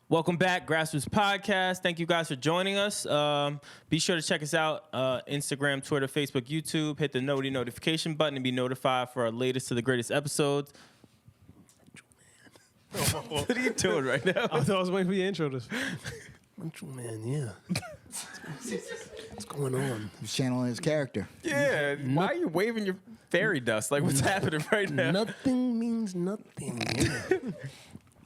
Welcome back, Grassroots Podcast. Thank you guys for joining us. Be sure to check us out, Instagram, Twitter, Facebook, YouTube. Hit the notification button and be notified for our latest to the greatest episodes. What are you doing right now? I thought I was waiting for your intro. Macho Man, yeah. What's going on? He's channeling his character. Yeah, why are you waving your fairy dust? Like, what's happening right now? Nothing means nothing. Yeah.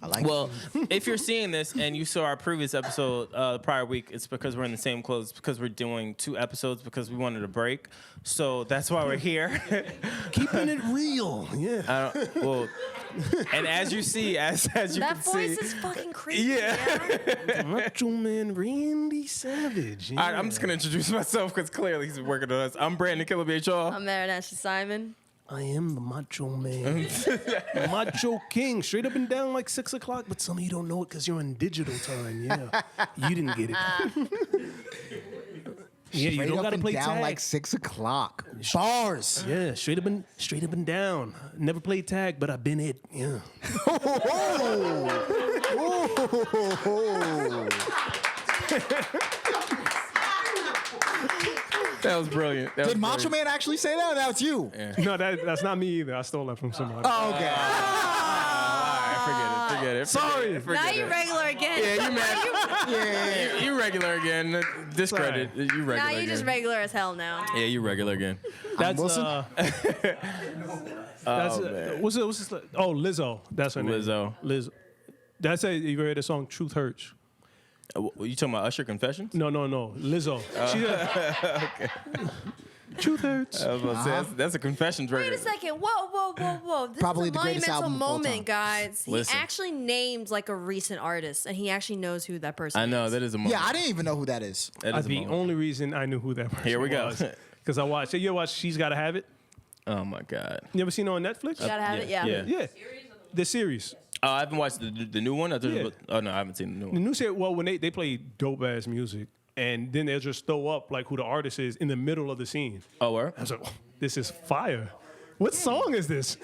I like Well, if you're seeing this and you saw our previous episode the prior week, it's because we're in the same clothes, it's because we're doing 2 episodes because we wanted a break. So that's why we're here. Keeping it real. Yeah. And as you see, as you That can see. voice is fucking creepy. Yeah. Macho Man Randy Savage. Yeah. All right, I'm just going to introduce myself because clearly he's working on us. I'm Brandon Killabh, y'all. I'm Erin Ashley Simon. I am the Macho Man. Macho King. Straight up and down like 6 o'clock, but some of you don't know it because you're on digital time. Yeah. You didn't get it. Yeah, you don't gotta play down tag. like 6 o'clock. Bars. Yeah, straight up and down. Never played tag, but I've been it. Yeah. That was brilliant. Did Macho Man actually say that? Or that was you. Yeah. No, that's not me either. I stole that from somebody. Oh, okay. All right, forget it. Sorry. Now you're regular again. Yeah, you mad? Yeah. You regular again. Discredit. Sorry. You regular Now again. you're just regular as hell now. Yeah, you regular again. That's Wilson? what's this? Oh, Lizzo. That's her name. Lizzo. That's it. You heard the song "Truth Hurts"? You talking about Usher Confessions? No. Lizzo. Okay. Truth Hurts. I was about to say, that's a Confessions record. Wait a second. Whoa. This Probably is a the greatest monumental album of all moment, time. guys. He Listen. actually named like a recent artist, and he actually knows who that person is. I know, that is a moment. Yeah, I didn't even know who that is. That is a The moment. only reason I knew who that person Here we go. was. Because I watched. You ever watch She's Gotta Have It? Oh, my God. You ever seen it on Netflix? You gotta have it, yeah. Yeah. The series. I haven't watched the new one. Yeah. Oh, no, I haven't seen the new The one. new series, well, when they play dope ass music, and then they'll just throw up like who the artist is in the middle of the scene. Oh, where? I was like, oh, this is fire. What song is this?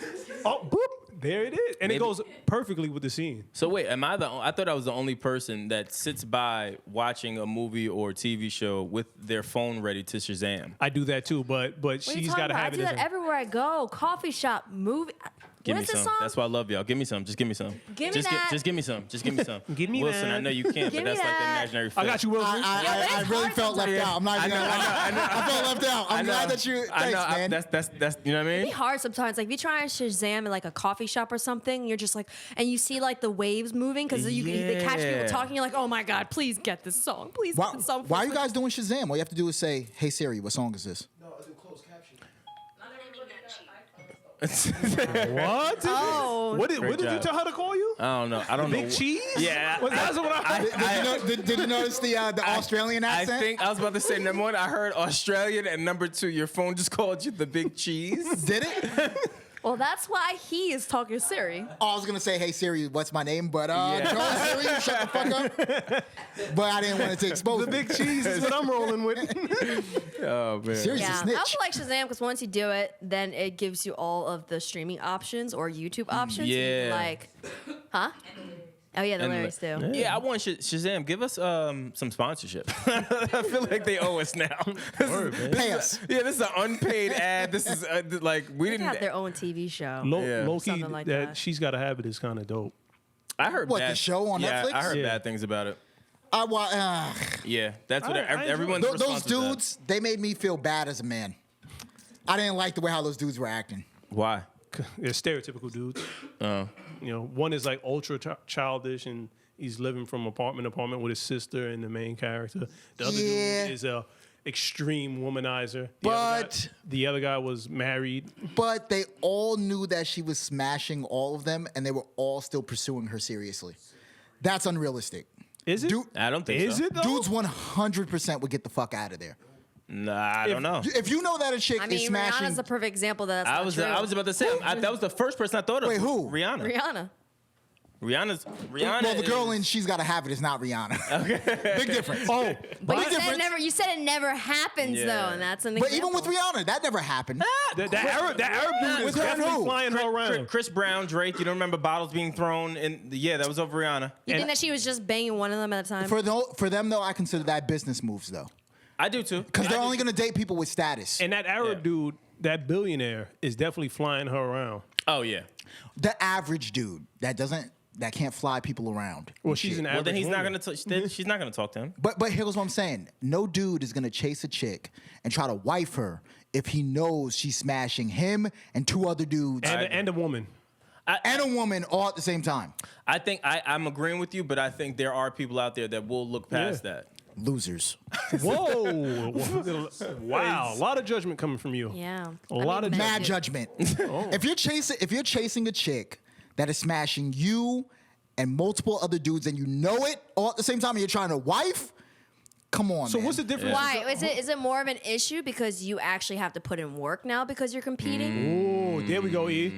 Oh, boop, there it is. And Maybe- it goes perfectly with the scene. So wait, am I I thought I was the only person that sits by watching a movie or TV show with their phone ready to Shazam. I do that too, but What are you she's talking got to about? I have do it. that as a- everywhere I go. Coffee shop, movie. Give What me is this some. song? That's why I love y'all. Give me some. Just give me some. Give me just that. Just give me some. Just give me some. Give me Wilson, that. I know you can't, Give but me that's like the that. imaginary I film. got you, Wilson. Yeah, but I it's really hard felt left sometimes. out. I'm not even gonna lie. I felt left out. I'm glad that you. I Thanks, know. man. That's you know what I It'd be mean? hard sometimes. Like if you try and Shazam in like a coffee shop or something, you're just like, and you see like the waves moving because they catch people Yeah. talking. You're like, oh my god, please get this song. Please get this song. Why are you guys doing Shazam? All you have to do is say, "Hey Siri, what song is this?" What? Oh. What did you job. tell her to call you? I don't know. I don't know. Big Cheese? Yeah. That's what I Did you notice the Australian I accent? think I was about to say number 1, I heard Australian, and number 2, your phone just called you the big cheese. Did it? Well, that's why he is talking to Siri. Oh, I was gonna say, "Hey Siri, what's my name?" But Yeah. no, Siri, shut the fuck up. But I didn't want it to expose The me. big cheese is what I'm rolling with. Oh man. Siri's Yeah, a I snitch. also like Shazam because once you do it, then it gives you all of the streaming options or YouTube options. Yeah. Like, huh? Oh yeah, the And lyrics too. Yeah, I want Shazam. Give us some sponsorship. I feel like they owe us now. Pay us. Yeah, this is an unpaid ad. This is like we They didn't. have their own TV show. Yeah. Low key, Something like that that. She's Gotta Have It is kind of dope. I heard What, bad, the show on yeah, Netflix? I heard Yeah. bad things about it. I Yeah, that's what I enjoy everyone's it. those response is that. dudes, they made me feel bad as a man. I didn't like the way how those dudes were acting. Why? They're stereotypical dudes. Oh. You know, one is like ultra childish and he's living from apartment to apartment with his sister and the main character. The other Yeah. dude is a extreme womanizer. But- the other guy was married. But they all knew that she was smashing all of them, and they were all still pursuing her seriously. That's unrealistic. Is it? Dude, I don't think Is so. it though? dudes 100% would get the fuck out of there. Nah, I don't know. If you know that a chick I is mean, smashing, Rihanna's a perfect example that that's I not was true. about to say that was the first person I thought of. Wait, who? Rihanna. Rihanna. Rihanna. Well, the girl in She's Gotta Have It is not Rihanna. Okay. Big difference. Oh, But Big difference. you said it never happens though, and that's an But example. even with Rihanna, that never happened. that Arab dude is With her and definitely who? flying her around. Chris Brown, Drake. You don't remember bottles being thrown in? Yeah, that was over Rihanna. You think that she was just banging one of them at a time? For them, though, I consider that business moves, though. I do too. Because they're only going to date people with status. And that Arab dude, that billionaire, is definitely flying her around. Oh yeah. The average dude that can't fly people around. Well, she's an Well, average then he's not woman. gonna. She's not gonna talk to him. But here's what I'm saying. No dude is going to chase a chick and try to wife her if he knows she's smashing him and 2 other dudes And a woman. and a woman all at the same time. I think I'm agreeing with you, but I think there are people out there that will look past that. Losers. Whoa. Wow. A lot of judgment coming from you. yeah. A lot of Mad judgment. If you're chasing a chick that is smashing you and multiple other dudes and you know it all at the same time and you're trying to wife, come on, So man. what's the difference? Why is it more of an issue because you actually have to put in work now because you're competing? Oh, there we go, E.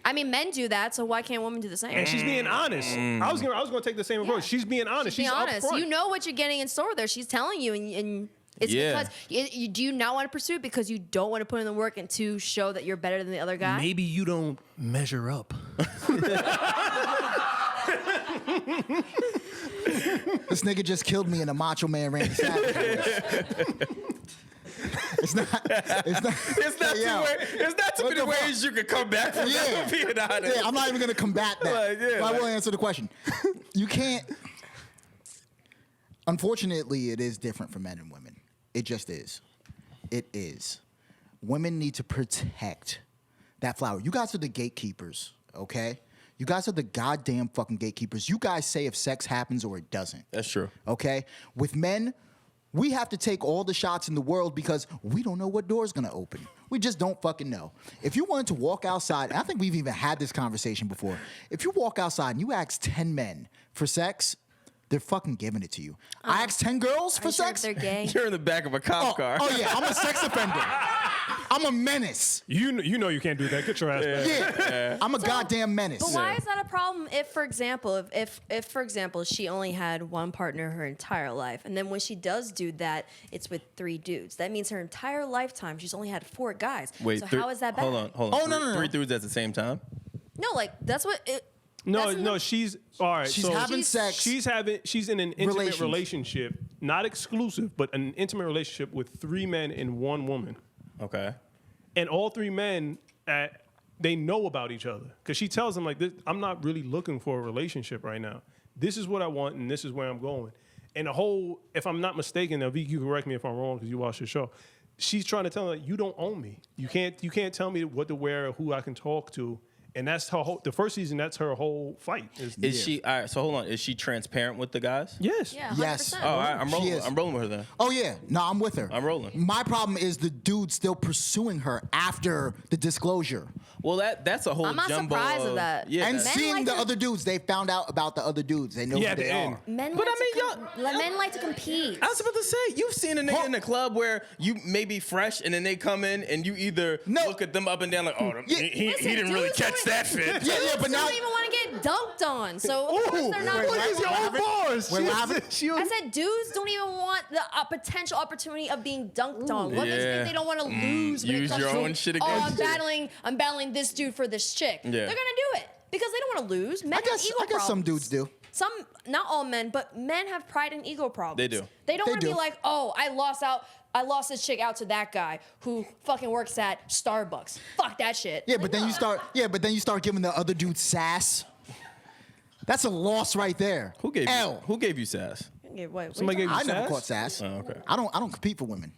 I mean, men do that, so why can't women do the same? And she's being honest. I was gonna take the same approach. She's being honest. Be She's honest. upfront. You know what you're getting in store there. She's telling you, and it's Yeah. because do you not want to pursue it because you don't want to put in the work and to show that you're better than the other guy? Maybe you don't measure up. This nigga just killed me in a Macho Man Randy Savage voice. It's not. It's not too many ways you can come back from that. Being honest. Yeah, I'm not even gonna combat that. But I will answer the question. You can't. Unfortunately, it is different for men and women. It just is. It is. Women need to protect that flower. You guys are the gatekeepers, okay? You guys are the goddamn fucking gatekeepers. You guys say if sex happens or it doesn't. That's true. Okay? With men, we have to take all the shots in the world because we don't know what door's gonna open. We just don't fucking know. If you wanted to walk outside, and I think we've even had this conversation before. If you walk outside and you ask 10 men for sex, they're fucking giving it to you. I asked 10 girls for Are you sure sex. if they're gay? You're in the back of a cop car. Oh yeah, I'm a sex offender. I'm a menace. You know you can't do that. Get your ass back. Yeah, I'm a goddamn menace. But why is that a problem if, for example, if for example, she only had one partner her entire life, and then when she does do that, it's with 3 dudes. That means her entire lifetime she's only had 4 guys. Wait, so how is that bad? Hold on. Oh, no. 3 dudes at the same time? No, like that's what it. No, that's no, she's all right. She's so having sex. She's in an intimate relationship, not exclusive, but an intimate relationship with 3 men and 1 woman. Okay. And all 3 men, they know about each other because she tells them like, "I'm not really looking for a relationship right now. This is what I want, and this is where I'm going." And the whole, if I'm not mistaken, now Vicky, you correct me if I'm wrong because you watched the show. She's trying to tell them, "You don't own me. You can't tell me what to wear or who I can talk to." And that's her whole. The first season, that's her whole fight. Is she? All right. So hold on. Is she transparent with the guys? Yes. Yeah, 100%. Yes. Oh, all right, I'm She rolling. is. I'm rolling with her then. Oh yeah, no, I'm with her. I'm rolling. My problem is the dude still pursuing her after the disclosure. Well, that's a whole. I'm not jumbo surprised of that. Yeah. And Men seeing like the to- other dudes, they found out about the other dudes. They know Yeah, who at the they end. are. Men But like I mean, to men like to compete. I was about to say, you've seen a nigga in the club where you may be fresh and then they come in and you either look at them up and down like, oh, Yeah. he Listen, didn't really dudes catch don't- that fit. Yeah, but now don't even want to get dunked on. So of course they're not. wait, what is your own bars? Wait, what happened? I said dudes don't even want the potential opportunity of being dunked on. Women Yeah. think they don't want to lose. when it Use comes your to, own shit Oh, against I'm battling this dude for this chick. Yeah. They're gonna do it because they don't want to lose. Men I have guess ego some problems. dudes do. Some, not all men, but men have pride and ego problems. They do. They don't They want to be do. like, oh, I lost this chick out to that guy who fucking works at Starbucks. Fuck that shit. Yeah, Like, but then no. you start giving the other dude sass. That's a loss right there. Who gave L. you? Who gave you sass? Okay, wait, what Somebody are you gave you I never sass? caught sass. Oh, okay. I don't compete for women.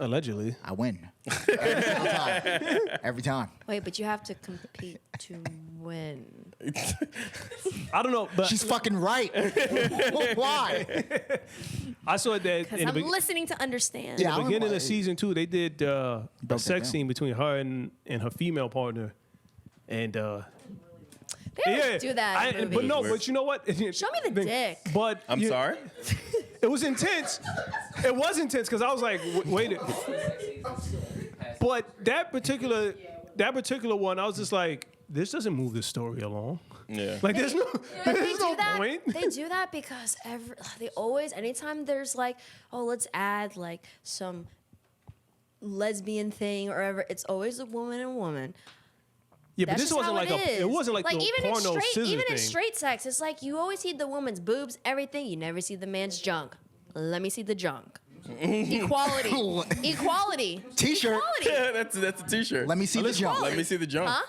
Allegedly. I win. Every single time. Every time. Wait, but you have to compete to win. I don't know, but She's fucking right. Why? I saw that Because in the, I'm listening to understand. Yeah. I the don't beginning know. of season 2, they did a that sex down. scene between her and her female partner, and They always yeah, do that in but movies. no, but you know what? Show me the dick. But I'm sorry. It was intense. It was intense because I was like, wait. But that particular one, I was just like, this doesn't move the story along. Yeah. Like there's no point. They do that because they always, anytime there's like, oh, let's add like some lesbian thing or whatever, it's always a woman and woman. Yeah, but That's this just wasn't how like it is. it wasn't like the even porno in scissor even thing. in straight sex, it's like you always see the woman's boobs, everything. You never see the man's junk. Let me see the junk. Equality. Equality. T-shirt. Equality. Yeah, that's a T-shirt. Let me see the jump. Let me see the jump. Huh?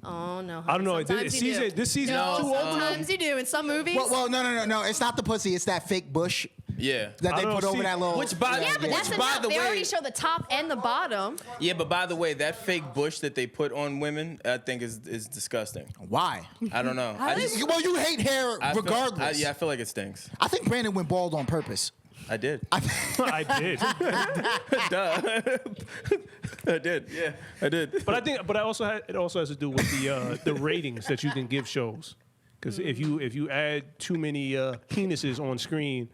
Oh no. I don't know. Sometimes you do. This season No, too old. sometimes you do in some movies. Well, no. It's not the pussy. It's that fake bush Yeah. that I they don't put see- over that little. Which by yeah, but that's which by enough. the They way, already show the top and the bottom. yeah, but by the way, that fake bush that they put on women, I think is disgusting. Why? I don't know. I just Well, you hate hair I feel- regardless. I feel like it stinks. I think Brandon went bald on purpose. I did. I did, I did. Yeah, I did. but it also has to do with the ratings that you can give shows. Because if you add too many penises on screen,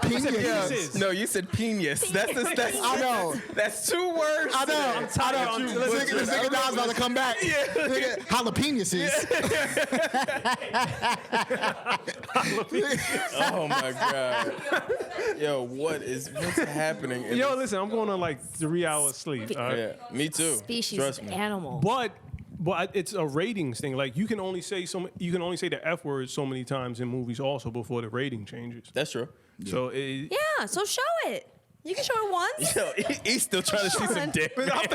Penises. No, you said penis. That's I know. That's 2 words. I know. today. I know. This nigga Don's about to come back. Nigga, jalapenos. Oh my god. Yo, what's happening? In yo, listen, I'm going on like 3 hours sleep. All right? Yeah, me too. Species Trust of me. animal. But it's a ratings thing. Like you can only say the F word so many times in movies also before the rating changes. That's true. So Yeah, so show it. You can show it once. Yo, he's still trying to see some dick. Wait, I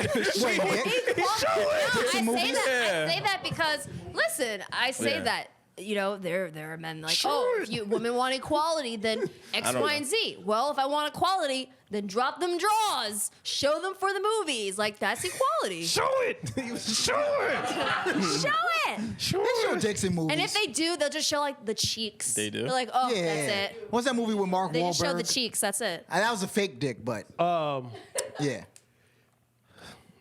say movies? that. I say that because listen, I say Yeah. that. You know, there are men like, oh, if women want equality, then X, don't Y, know. and Z. Well, if I want equality, then drop them draws. Show them for the movies. Like, that's equality. show it. Show it. Show it. They show dicks in movies. And if they do, they'll just show like the cheeks. They do? They're like, oh, yeah. that's it. What's that movie with Mark They Wahlberg? just show the cheeks. That's it. That was a fake dick, but yeah.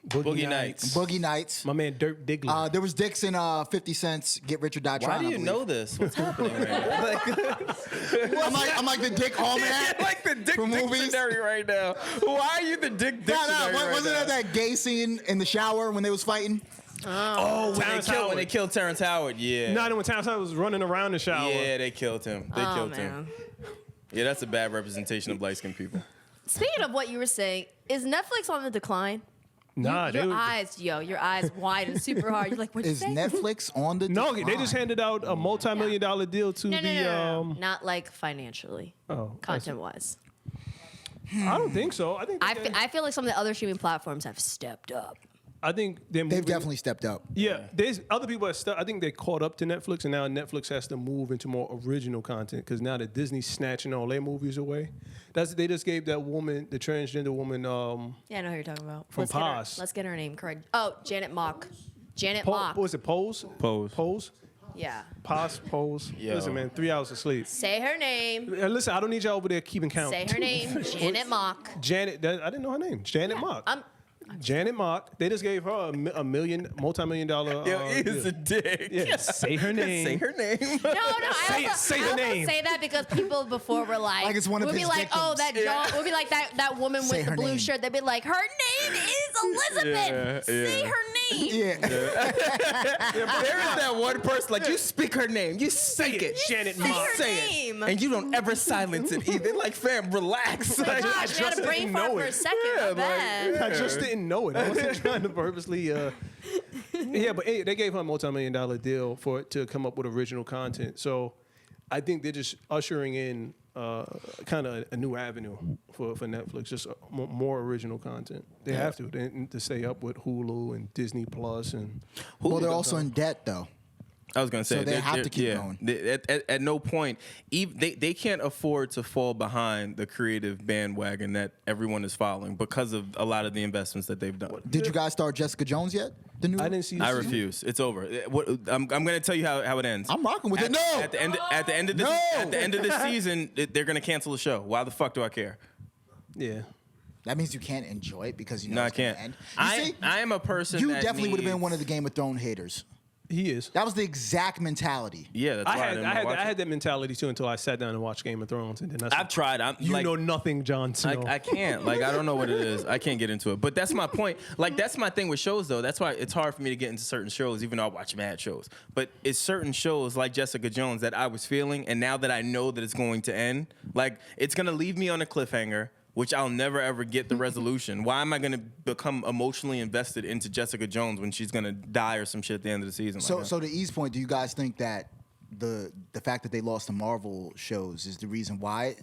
Boogie Nights. Boogie Nights. My man Dirk Diggler. There was dicks in 50 Cent's Get Rich or Die Why Trying. do I you believe. know this? What's happening right now? I'm like the dick almanac. Like the dick from movies. dictionary right now. Why are you the dick dictionary right Wasn't now? that gay scene in the shower when they was fighting? Oh, Terrence when Howard. they killed Terrence Howard, yeah. Not when Terrence Howard was running around the shower. Yeah, they killed him. They killed man. him. Yeah, that's a bad representation of light-skinned people. Speaking of what you were saying, is Netflix on the decline? Nah, Your eyes widen super hard. You're like, what'd you Is say? Netflix on the No, decline? they just handed out a multi-million-dollar deal to No. Not like financially, Oh, content-wise. I don't think so. I feel like some of the other streaming platforms have stepped up. I think They've definitely stepped up. Yeah, there's other people that I think they caught up to Netflix, and now Netflix has to move into more original content because now that Disney's snatching all their movies away. They just gave that woman, the transgender woman, Yeah, I know who you're talking about. From Let's get her- Paz. Let's get her name correct. Oh, Janet Mock. Janet Mock. what was it? Pose. Pose. Yeah. Pose. Yo. Listen, man, 3 hours of sleep. Say her name. Listen, I don't need y'all over there keeping count. Say her name. Janet Mock. Janet. I didn't know her name. Janet Mock. Janet Mock. They just gave her multi-million-dollar. Yo, he's a dick. Yeah, say her name. Say her name. No, I say her also name. say that because people before were like, Like it's one of would be his like, oh, victims. that John, would be like that woman Say with the her blue name. shirt. They'd be like, her name is Elizabeth. Say her name. Yeah. There is that one person, like, you speak her name. You say it. Janet Say Mock. her Say name. it. And you don't ever silence it either. Like, fam, relax. Oh my Like, gosh, you had a brain didn't fart know for a it. second. Yeah, My like, bad. I just didn't know it. I wasn't trying to purposely. Yeah, but they gave her a multi-million-dollar deal to come up with original content. So I think they're just ushering in kind of a new avenue for Netflix, just more original content. They have to stay up with Hulu and Disney Plus and. Well, they're also in debt, though. I was gonna say So they have to keep yeah. going. At no point, they can't afford to fall behind the creative bandwagon that everyone is following because of a lot of the investments that they've done. Did you guys start Jessica Jones yet? The new. I didn't see. I refuse. It's over. I'm gonna tell you how it ends. I'm rocking with it. No. At the end of the season, they're gonna cancel the show. Why the fuck do I care? Yeah. That means you can't enjoy it because you know No, I it's gonna can't. end. You see, I am a person. you that definitely would have been needs- one of the Game of Thrones haters. He is. That was the exact mentality. Yeah, that's why I had that mentality too until I sat down and watched Game of Thrones, and then I've tried. You know nothing, Jon Snow. I can't. Like, I don't know what it is. I can't get into it. But that's my point. Like, that's my thing with shows, though. That's why it's hard for me to get into certain shows, even though I watch mad shows. But it's certain shows like Jessica Jones that I was feeling, and now that I know that it's going to end, like, it's going to leave me on a cliffhanger, which I'll never, ever get the resolution. Why am I going to become emotionally invested into Jessica Jones when she's going to die or some shit at the end of the season? So to E's point, do you guys think that the fact that they lost the Marvel shows is the reason why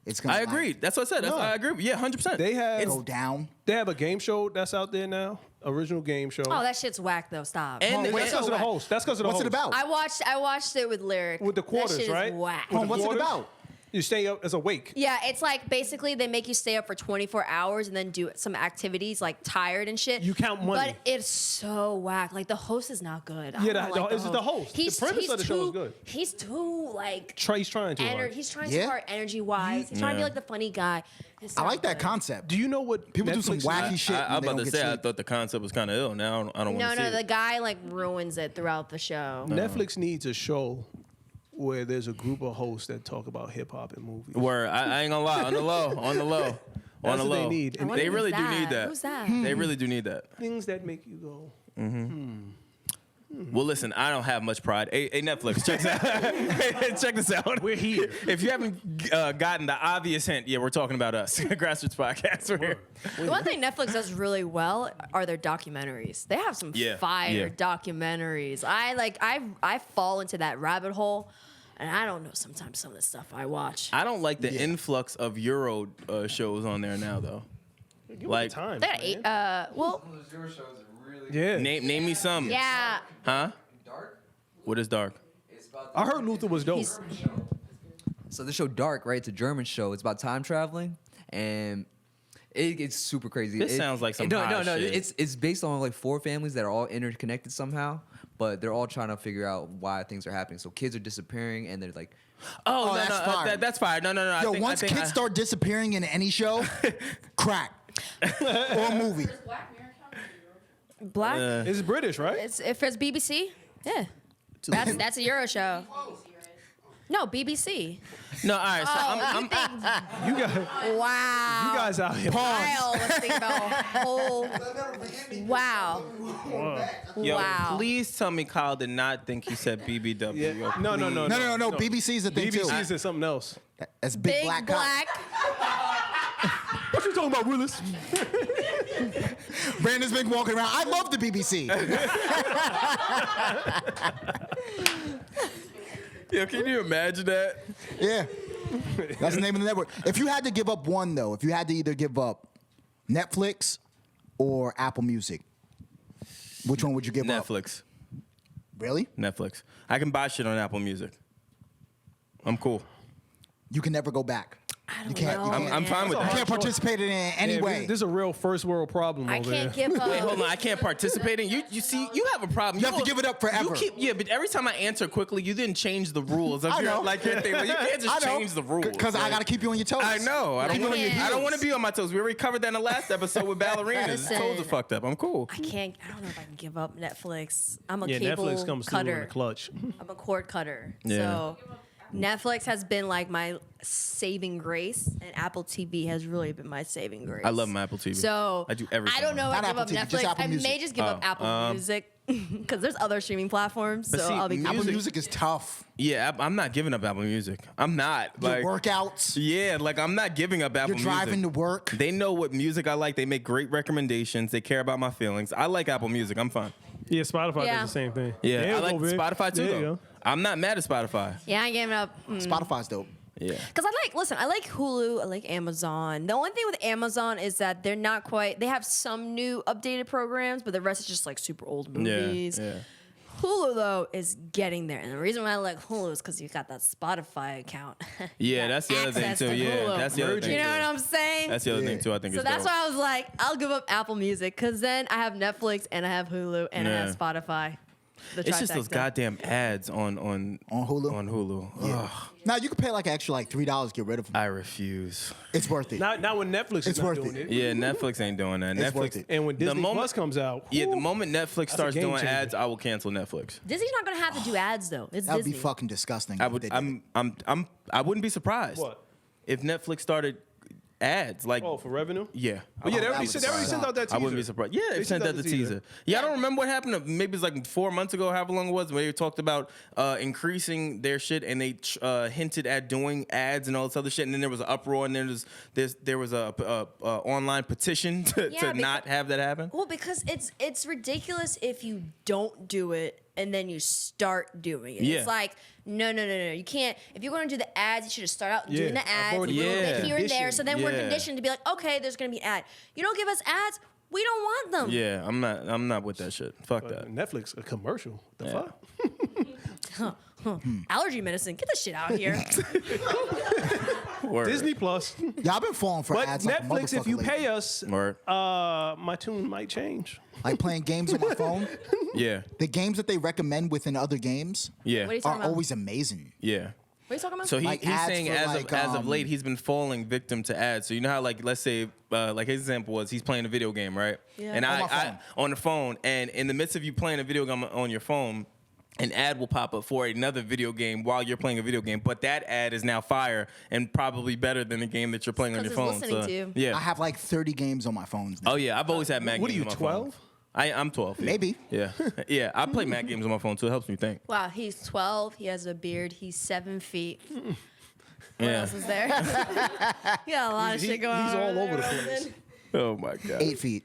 it's going to I agree. That's what I said. I agree. Yeah, 100%. They have go down? They have a game show that's out there now. Original game show. Oh, that shit's whack though. Stop. And That's because of the host. That's because of the What's host. it about? I watched it with Lyric. With the quarters, that shit right? Is whack. With the What's it quarters? about? You stay up as awake. Yeah, it's like basically they make you stay up for 24 hours and then do some activities like tired and shit. You count money. But it's so whack. Like the host is not good. I Yeah, don't the- like it's the host. The premise of the show is good. He's too like. He's trying to. He's trying Yeah? too hard energy wise. He's trying to be like the funny guy. It's I not like that good. concept. Do you know what People do some Netflix wacky is? shit. I was when they about don't to get say, I sleep. thought the concept was kind of ill. Now I don't want No, to see the it. guy like ruins it throughout the show. Netflix needs a show where there's a group of hosts that talk about hip hop and movies. Word. I ain't gonna lie. On the low. On the low. On That's the what they low. need. And I wonder They who's really do that? need that. Who's that? They really do need that. Things that make you go. Well, listen, I don't have much pride. Hey, Netflix, check this out. Check this out. We're here. If you haven't gotten the obvious hint, yeah, we're talking about us. Grassroots Podcast. We're here. The one thing Netflix does really well are their documentaries. They have some fire documentaries. I fall into that rabbit hole, and I don't know sometimes some of the stuff I watch. I don't like the influx of Euro shows on there now, though. Give Like- it time. They got eight. Well, Some of those Euro shows are really Yeah. Name me some. yeah. Huh? dark. What is dark? It's about I heard Luther was dope. He's- So the show Dark, right? It's a German show. It's about time traveling, and it's super crazy. This sounds like some no, high no. shit. It's based on like 4 families that are all interconnected somehow, but they're all trying to figure out why things are happening. So kids are disappearing, and they're like, Oh, no, that's no, fire. that's fire. No. Yo, once kids start disappearing in any show, crack. Or movie. Black. It's British, right? If it's BBC, yeah. That's a Euro show. No, BBC. No, all right. So I'm You guys, Wow. you guys out here. Kyle was thinking about a whole. Wow. Yo, Wow. please tell me Kyle did not think he said BBW. Yeah. Yo, No. No. BBC's a thing too. BBC is something else. That's big, Big black. black. What you talking about, Willis? Brandon's been walking around. I love the BBC. Yo, can you imagine that? Yeah. That's the name of the network. If you had to give up one, though, if you had to either give up Netflix or Apple Music, which one would you give up? Netflix. Really? Netflix. I can buy shit on Apple Music. I'm cool. You can never go back. I don't You can't- know. you I'm fine with You that. can't participate in it in any way. This is a real first world problem I over can't there. give up. Wait, hold on. I can't participate in. You see, you have a problem. You have to give it up forever. Yeah, but every time I answer quickly, you didn't change the rules of I your know. like your thing. Like, you can't just change the rules. Because I like- got to keep you on your toes. I know. I don't Keep you want on your to. I don't heels. want to be on my toes. We already covered that in the last episode with ballerinas. Listen. Toes are fucked up. I'm cool. I can't. I don't know if I can give up Netflix. I'm a Yeah, cable Netflix comes through in the cutter. clutch. I'm a cord cutter. Yeah. So Netflix has been like my saving grace, and Apple TV has really been my saving grace. I love my Apple TV. So I do everything. I don't know if Not I give Apple up TV, just Netflix. Apple I Music. may just give up Apple Music because there's other streaming platforms. But So see, I'll be Apple Music- Music is tough. Yeah, I'm not giving up Apple Music. I'm not. Your Like, workouts. yeah, like I'm not giving up Apple You're driving Music. to work. They know what music I like. They make great recommendations. They care about my feelings. I like Apple Music. I'm fine. Yeah, Spotify Yeah. does the same thing. Yeah, There I you like go, Vic. Spotify too, There you though. go. I'm not mad at Spotify. Yeah, I gave it up. Spotify's dope. Yeah. Because I like Hulu, I like Amazon. The only thing with Amazon is that they're not quite, they have some new updated programs, but the rest is just like super old movies. Yeah. Hulu, though, is getting there. And the reason why I like Hulu is because you got that Spotify account. Yeah, You got that's the other thing access too. to Yeah, Hulu. that's the other thing. You know too. what I'm saying? That's the other Yeah. thing too. I think So it's that's dope. why I was like, I'll give up Apple Music because then I have Netflix and I have Hulu and I Yeah. have Spotify. It's just those trifecta. goddamn ads on Hulu? On Hulu. Yeah. Ugh, Now you can pay like extra like $3 to get rid of them. I refuse. It's worth it. Not when Netflix is It's not worth doing it. Yeah, Netflix ain't doing that. It's Netflix. worth it. And when Disney moment- Plus comes out, Yeah, the whoo, moment Netflix a starts game doing changer. ads, I will cancel Netflix. Disney's not gonna have to do ads though. It's That would Disney. be fucking disgusting. I if would. they did it. I wouldn't be surprised. What? If Netflix started ads like. oh, for revenue. Yeah. But yeah, Oh, they that already would sent suck. out that teaser. I wouldn't be surprised. Yeah, they sent out the teaser. Yeah, I don't remember what happened. Maybe it's like 4 months ago, however long it was, where they talked about increasing their shit, and they hinted at doing ads and all this other shit. And then there was an uproar, and then there was a online petition to Yeah, not have that happen. Well, because it's ridiculous if you don't do it and then you start doing it. Yeah. It's like, no. You can't. If you're going to do the ads, you should just start out Yeah, doing the I've ads a already little been bit here and there. conditioned. So then we're Yeah. conditioned to be like, okay, there's going to be an ad. You don't give us ads, we don't want them. Yeah, I'm not with that shit. Fuck But that. Netflix, a commercial. The Yeah. fuck? Allergy medicine, get this shit out here. Word. Disney Plus. Y'all been falling for But ads like a Netflix, if motherfucker you lately. pay us, Word. my tune might change. Like playing games on my phone. Yeah. The games that they recommend within other games Yeah. What are you are talking about? always amazing. Yeah. What are you talking about? So Like he's ads saying for, as like, of late he's been falling victim to ads. So you know how like let's say like his example was he's playing a video game, right? Yeah. And On my I phone. on the phone, and in the midst of you playing a video game on your phone, an ad will pop up for another video game while you're playing a video game, but that ad is now fire and probably better than the game that you're playing on your 'cause phone. it's listening So, to you. yeah. I have like 30 games on my phones now. Oh yeah, I've always had Mac What are games you, on my phone. 12? I'm 12. Yeah. Maybe. Yeah. Yeah. I play Mac games on my phone too. It helps me think. Wow, he's 12. He has a beard. He's 7 feet. What Yeah. else is there? You got a lot of shit going on. He's all there, over the Rosen. place. Oh my god. 8 feet.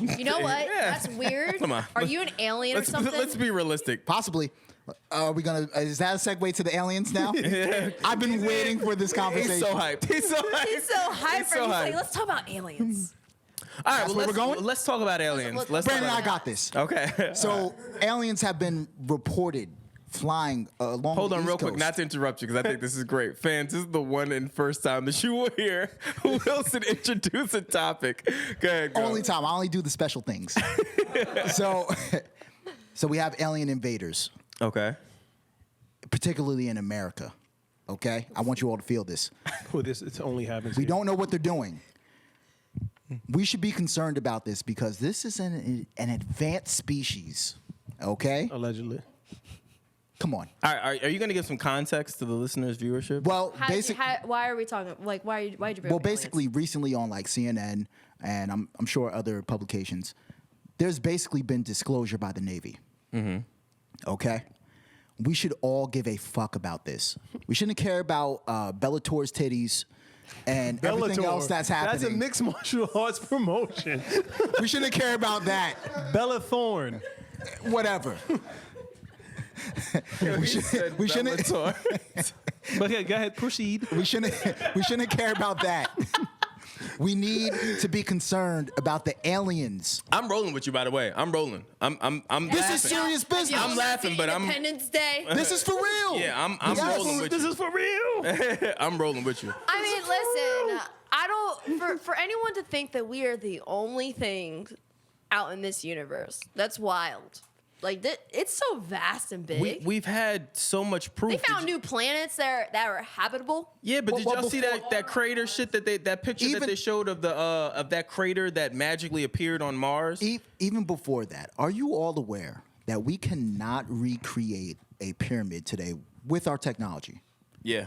You know what? Yeah. That's weird. Come on. Are you an alien or something? Let's be realistic. Possibly. Are we gonna? Is that a segue to the aliens now? I've been waiting for this conversation. He's so hyped. He's so hyped. He's so hyped. He's for so He's hyped. like, let's talk about aliens. All right, That's well, where let's, we're going? let's talk about aliens. Let's talk Brandon, about I got this. Okay. So aliens have been reported flying along. Hold the on East real quick, Coast. not to interrupt you, because I think this is great. Fans, this is the one and first time that you will hear Wilson introduce a topic. Go ahead, girl. Only time. I only do the special things. so we have alien invaders, Okay. particularly in America. Okay, I want you all to feel this. Well, it only happens. We here. don't know what they're doing. We should be concerned about this because this is an advanced species. Okay, Allegedly. come on. All right, are you going to give some context to the listeners' viewership? Well, How, basically. why are we talking? Like, why'd you bring Well, up aliens? basically, recently on like CNN and I'm sure other publications, there's basically been disclosure by the Navy. Mm-hmm. Okay, we should all give a fuck about this. We shouldn't care about Bellator's titties and everything else that's happening. That's a mixed martial arts promotion. We shouldn't care about that. Bella Thorne. Whatever. we shouldn't. But yeah, go ahead, proceed. We shouldn't care about that. We need to be concerned about the aliens. I'm rolling with you, by the way. I'm rolling. I'm This laughing. is serious business. I'm laughing, but I'm- Independence Day. This is for real. Yeah, I'm Yes. rolling with This you. is for real. I'm rolling with you. I mean, listen. I don't. For anyone to think that we are the only thing out in this universe, that's wild. Like it's so vast and big. We've had so much proof. They found new planets that are habitable. Yeah, but Well, did well, y'all see before- that crater shit that picture that Even- they showed of the of that crater that magically appeared on Mars? Even before that, are you all aware that we cannot recreate a pyramid today with our technology? Yeah.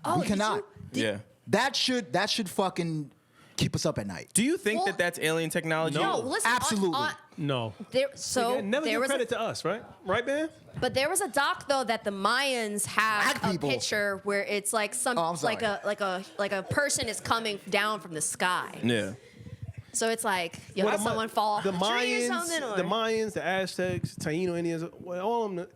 Oh, We did cannot. you- Yeah. That should fucking keep us up at night. Do you think Well- that that's alien technology? No, listen. Absolutely. No. So Never there give was credit to us, right? Right, man? but there was a doc though that the Mayans have Black a people. picture where it's like some Oh, I'm sorry. like a person is coming down from the sky. Yeah. So it's like you have someone fall off the a tree or Mayans, something. Or, the Mayans, the Aztecs, Taino Indians, well,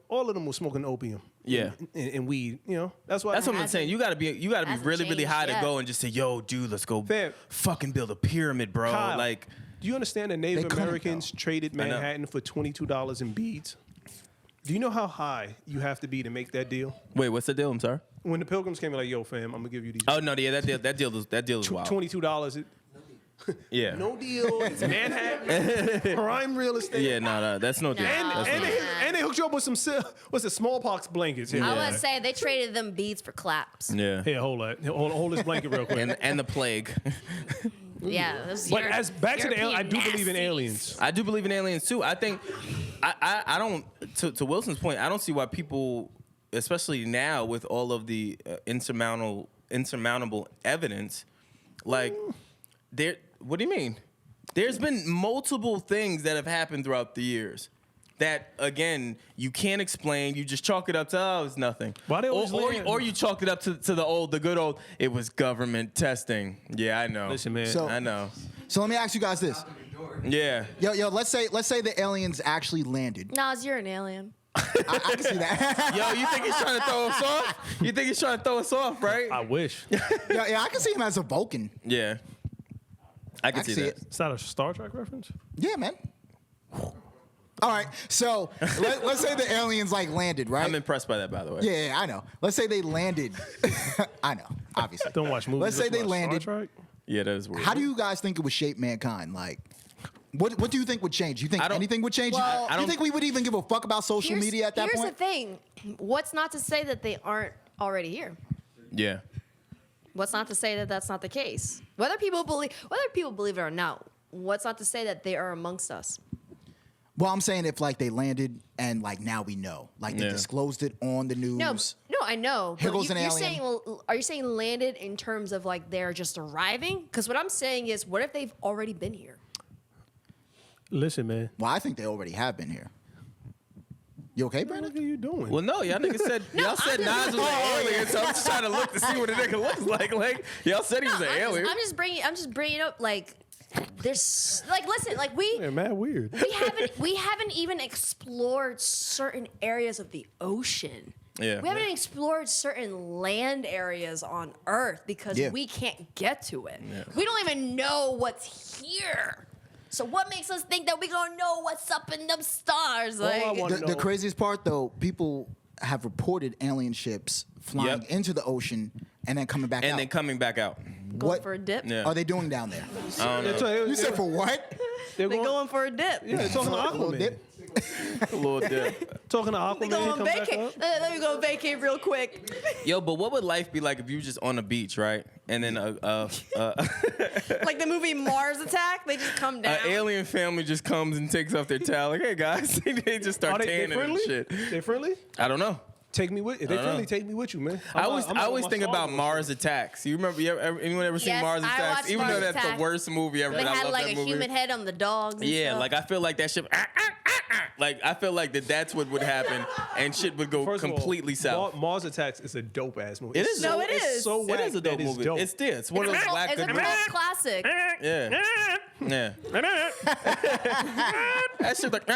all of them were smoking opium. Yeah. And weed. You know, that's why. That's what I'm Hasn't- saying. You gotta be hasn't really, really changed high to yet. go and just say, yo, dude, let's go Fam. fucking build a pyramid, bro. Kyle, Like, do you understand that Native They couldn't, Americans though. traded I know. Manhattan for $22 in beads? Do you know how high you have to be to make that deal? wait, what's the deal? I'm sorry. When the Pilgrims came, like, yo, fam, I'm gonna give you these Oh no, yeah, that deal is wild. $22. Yeah. No deal. It's Manhattan. Prime real estate. Yeah, no, that's no deal. That's no deal. And they hooked you up with some smallpox blankets. I was gonna say they traded them beads for claps. Yeah. Here, hold this blanket real quick. And the plague. Yeah, those But as back to the alien, I do European believe in nasties. aliens. I do believe in aliens too. I think I don't to Wilson's point, I don't see why people, especially now with all of the insurmountable evidence, like what do you mean? There's been multiple things that have happened throughout the years that, again, you can't explain. You just chalk it up to, oh, it's nothing. Why they always or you chalk it up to the good old, it was government testing. Yeah, I know. Listen, man. I know. So let me ask you guys this. Yeah. Yo, let's say the aliens actually landed. Nas, you're an alien. I can see that. Yo, you think he's trying to throw us off? You think he's trying to throw us off, right? I wish. yeah, I can see him as a Vulcan. Yeah. I can see that. it. Is that a Star Trek reference? Yeah, man. All right, so let's say the aliens like landed, right? I'm impressed by that, by the way. Yeah, I know. Let's say they landed. I know, obviously. Don't watch movies. Let's say just they watch landed. Star Trek? Yeah, that is weird. How do you guys think it would shape mankind? Like, what do you think would change? You think I don't- anything would change? Well- You think we would even give a fuck about social media at that Here's point? the thing. What's not to say that they aren't already here? Yeah. What's not to say that that's not the case? Whether people believe it or not, what's not to say that they are amongst us? Well, I'm saying if like they landed and like now we know, like they Yeah. disclosed it on the news. No, I know. Here but goes an you're alien. saying, well, are you saying landed in terms of like they're just arriving? Because what I'm saying is, what if they've already been here? Listen, man. Well, I think they already have been here. You okay, What Brandon? are you doing? Well, no, y'all niggas said y'all said Nas was an alien, so I'm just trying to look to see what the nigga looks like. Like y'all said he was an alien. I'm just bringing up like there's like listen like we Yeah, mad weird. we haven't even explored certain areas of the ocean. Yeah. We haven't explored certain land areas on Earth because Yeah. we can't get to it. We don't even know what's here. So what makes us think that we gonna know what's up in them stars? I Like, want- The craziest part, though, people have reported alien ships flying Yep. into the ocean and then coming back out. And then coming back out. going what for a dip. Yeah. are they doing down there? I don't know. You said for what? They're They going for a dip. Yeah, they're talking to A little Aquaman. dip? A little dip. Talking to Aquaman. They go on come back vacate. up. Let me go vacate real quick. Yo, but what would life be like if you were just on a beach, right? And then Like the movie Mars Attack, they just come down. alien family just comes and takes off their towel. Like, hey guys, they just Are start they tanning and friendly? shit. They friendly? I don't know. Take me with. If they I don't friendly, know. take me with you, man. I always think about Mars Attacks. You remember? Anyone ever seen Yes, Mars I Attacks? watched Even Mars though that's Attacks. the worst movie ever, They but I had love like that a movie. human head on the dogs. And Yeah, stuff. like I feel like that shit. Like I feel like that's what would happen, and shit would go First of all, completely south. Mars Attacks is a dope ass movie. It It's is. No, it it's is. so It whack is a dope that movie. dope. It's one of those black It's a good cult movies. classic. Yeah. Yeah. That shit like.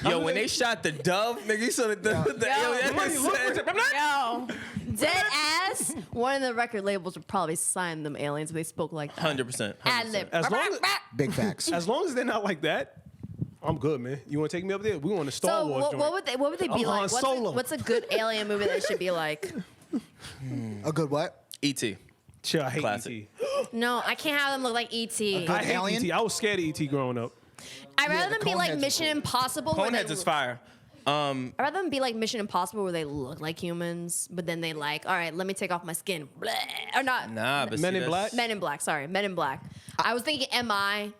Yo, when they shot the dove, nigga, you saw the alien. Yo, dead ass. One of the record labels would probably sign them aliens if they spoke like that. 100%. Ad lib. As long as- Big facts. As long as they're not like that, I'm good, man. You want to take me up there? We want to Star So Wars. what joint. would they be I'm Han like? Solo. What's a good alien movie that should be like? A good what? E.T. Chill, I hate Classic. E.T. No, I can't have them look like E.T. I hate Alien? E.T. I was scared of E.T. growing up. I'd rather the them be like Coneheads are Mission cool. Impossible. where they Coneheads is fire. I'd rather them be like Mission Impossible where they look like humans, but then they like, all right, let me take off my skin. Blah. Or not. Nah, but Men see, in that's- Black? Men in Black, sorry. Men in Black. I was thinking M.I.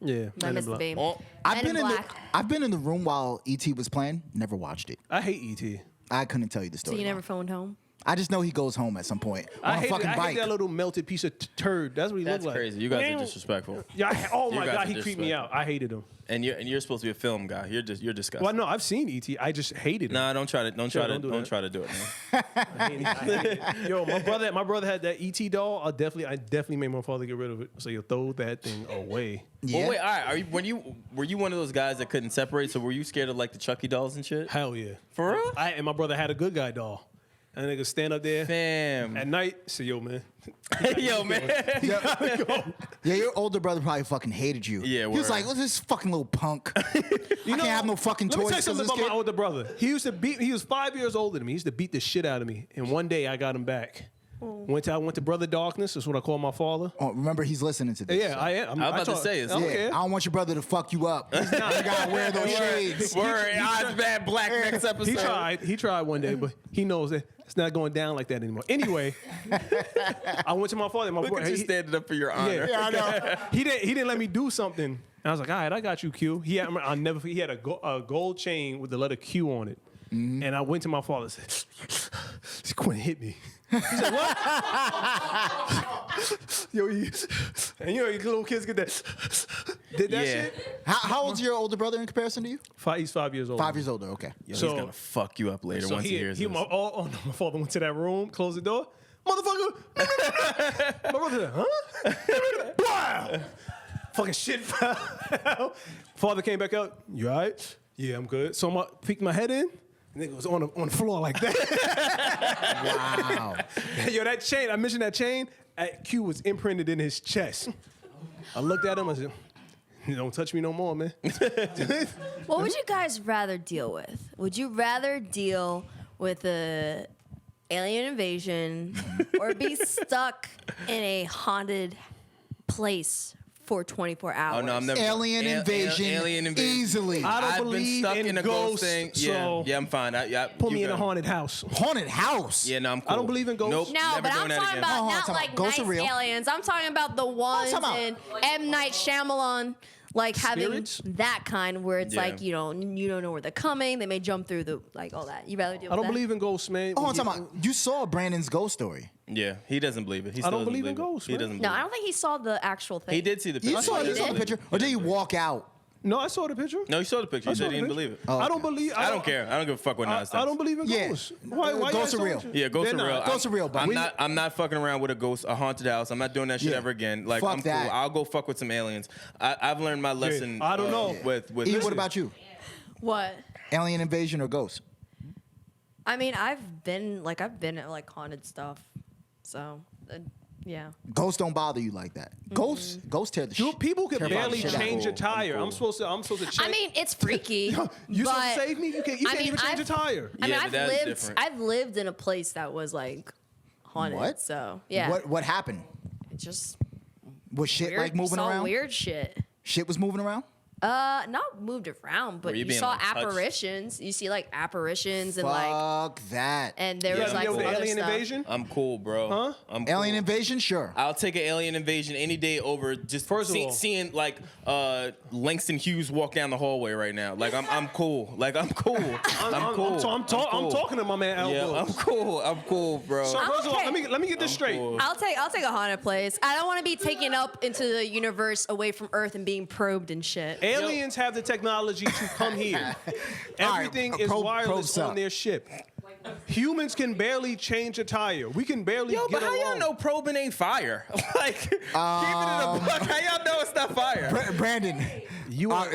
Yeah, I Men in missed the Black. baby. Oh, Men in Black. I've been in the room while ET was playing. Never watched it. I hate E.T. I couldn't tell you the So story. you never phoned home? I just know he goes home at some point on a fucking I bike. hate that little melted piece of turd. That's what he That's looked like. crazy. You guys are disrespectful. Yeah, oh You my guys god, are he creeped me out. I hated him. And you're supposed to be a film guy. You're disgusting. Well, no, I've seen E.T. I just hated him. Nah, don't try to don't do that. try to do it, man. I hate it. Yo, my brother had that E.T. doll. I definitely made my father get rid of it. So you throw that thing away. Yeah. Well, wait, all right. Were you one of those guys that couldn't separate? So were you scared of like the Chucky dolls and shit? Hell yeah. For real? And my brother had a good guy doll. And nigga stand up there Fam. at night. Say, yo, man. Yo, man. Yeah, your older brother probably fucking hated you. Yeah, he was word. like, "What's this fucking little punk? I can't have no fucking Let me toys." tell you something because about this my kid-" older brother. He was 5 years older than me. He used to beat the shit out of me. And one day I got him back. Went to Brother Darkness. That's what I call my father. Oh, remember, he's listening to this. Yeah, so. I am. I'm about to say it. I don't Yeah, care. I don't want your brother to fuck you up. You gotta wear those shades. Word, odds bad black next episode. He tried one day, but he knows that it's not going down like that anymore. Anyway, I went to my father. My Look boy, at you standing up for your honor. Yeah, I know. He didn't let me do something. And I was like, all right, I got you, Q. He had a gold chain with the letter Q on it. And I went to my father and said, Quinn hit me. He said, what? Yo, and you know, you little kids get that. Did that shit? How old's your older brother in comparison to you? He's 5 years old. 5 years older, okay. Yo, So- he's gonna fuck you up later once he hears this. my father went to that room, closed the door. Motherfucker! My brother said, huh? Wow! Fucking shit fell. Father came back out. You all right? Yeah, I'm good. So I peeked my head in. And it was on the floor like that. Wow. Yo, that chain, I mentioned that chain. Q was imprinted in his chest. I looked at him, I said, don't touch me no more, man. What would you guys rather deal with? Would you rather deal with a alien invasion or be stuck in a haunted place for 24 hours? Oh no, I'm never. Alien invasion, Alien invasion. easily. I don't I've been believe stuck in in a ghosts, ghost thing. so Yeah, I'm fine. Put you me in a got it. haunted house. Haunted house. Yeah, no, I'm cool. I don't believe in ghosts. Nope, No, never but doing I'm that talking again. about Hold on, not time out. like Ghosts nice are real. aliens. I'm talking about the ones time out. in M. Night Shyamalan, like having Spirits? that kind where it's Yeah. like you don't know where they're coming. They may jump through the like all that. You rather deal I with don't that? believe in ghosts, man. Oh, I'm talking about, you saw Brandon's ghost story. Yeah, he doesn't believe it. He I don't still doesn't believe in it. ghosts, He man. doesn't. No, believe I don't think he saw the actual thing. He did see the picture. You saw He the did. picture? Or did you walk out? No, I saw the picture. No, he saw the picture. He said he didn't believe it. Oh, I don't okay. believe. I don't care. I don't give a fuck what nonsense. I don't believe in Yeah. ghosts. Why Ghosts you are guys real. don't? Yeah, ghosts They're are real. not. Ghosts are real, but I'm not fucking around with a haunted house. I'm not doing that shit Yeah. ever again. Like Fuck I'm that. cool. I'll go fuck with some aliens. I've learned my lesson. I don't know. With E, what about you? What? Alien invasion or ghost? I mean, I've been at like haunted stuff, so yeah. Ghosts don't bother you like that. Ghosts tear the shit. People can Terrifying barely shit out. change a I'm tire. cool. I'm supposed to change. I mean, it's freaky. you supposed but, to save me? You can't even change a tire. I mean, Yeah, but that's different. I've lived in a place that was like haunted. What? So yeah, What happened? it just Was shit weird, like moving saw around? weird shit. Shit was moving around? Not moved around, but Were you you being, saw like, touched? apparitions. You see like apparitions and like, Fuck that. and there Yeah, was I'm like cool. some other alien stuff. invasion. I'm cool, bro. Huh? I'm cool. Alien invasion? Sure. I'll take an alien invasion any day over just First of all- seeing like Langston Hughes walk down the hallway right now. Like I'm cool. Like I'm cool. I'm cool. I'm cool. talking to my man Al Yeah, Brooks. I'm cool. I'm cool, bro. So first of all, okay. let me get this straight. cool. I'll take a haunted place. I don't want to be taken up into the universe away from Earth and being probed and shit. Aliens have the technology to come here. Everything All right, is probe wireless sup. on their ship. Humans can barely change a tire. We can barely Yo, get but how y'all along. know probing ain't fire? Like, keeping it a buck. How y'all know it's not fire? Brandon,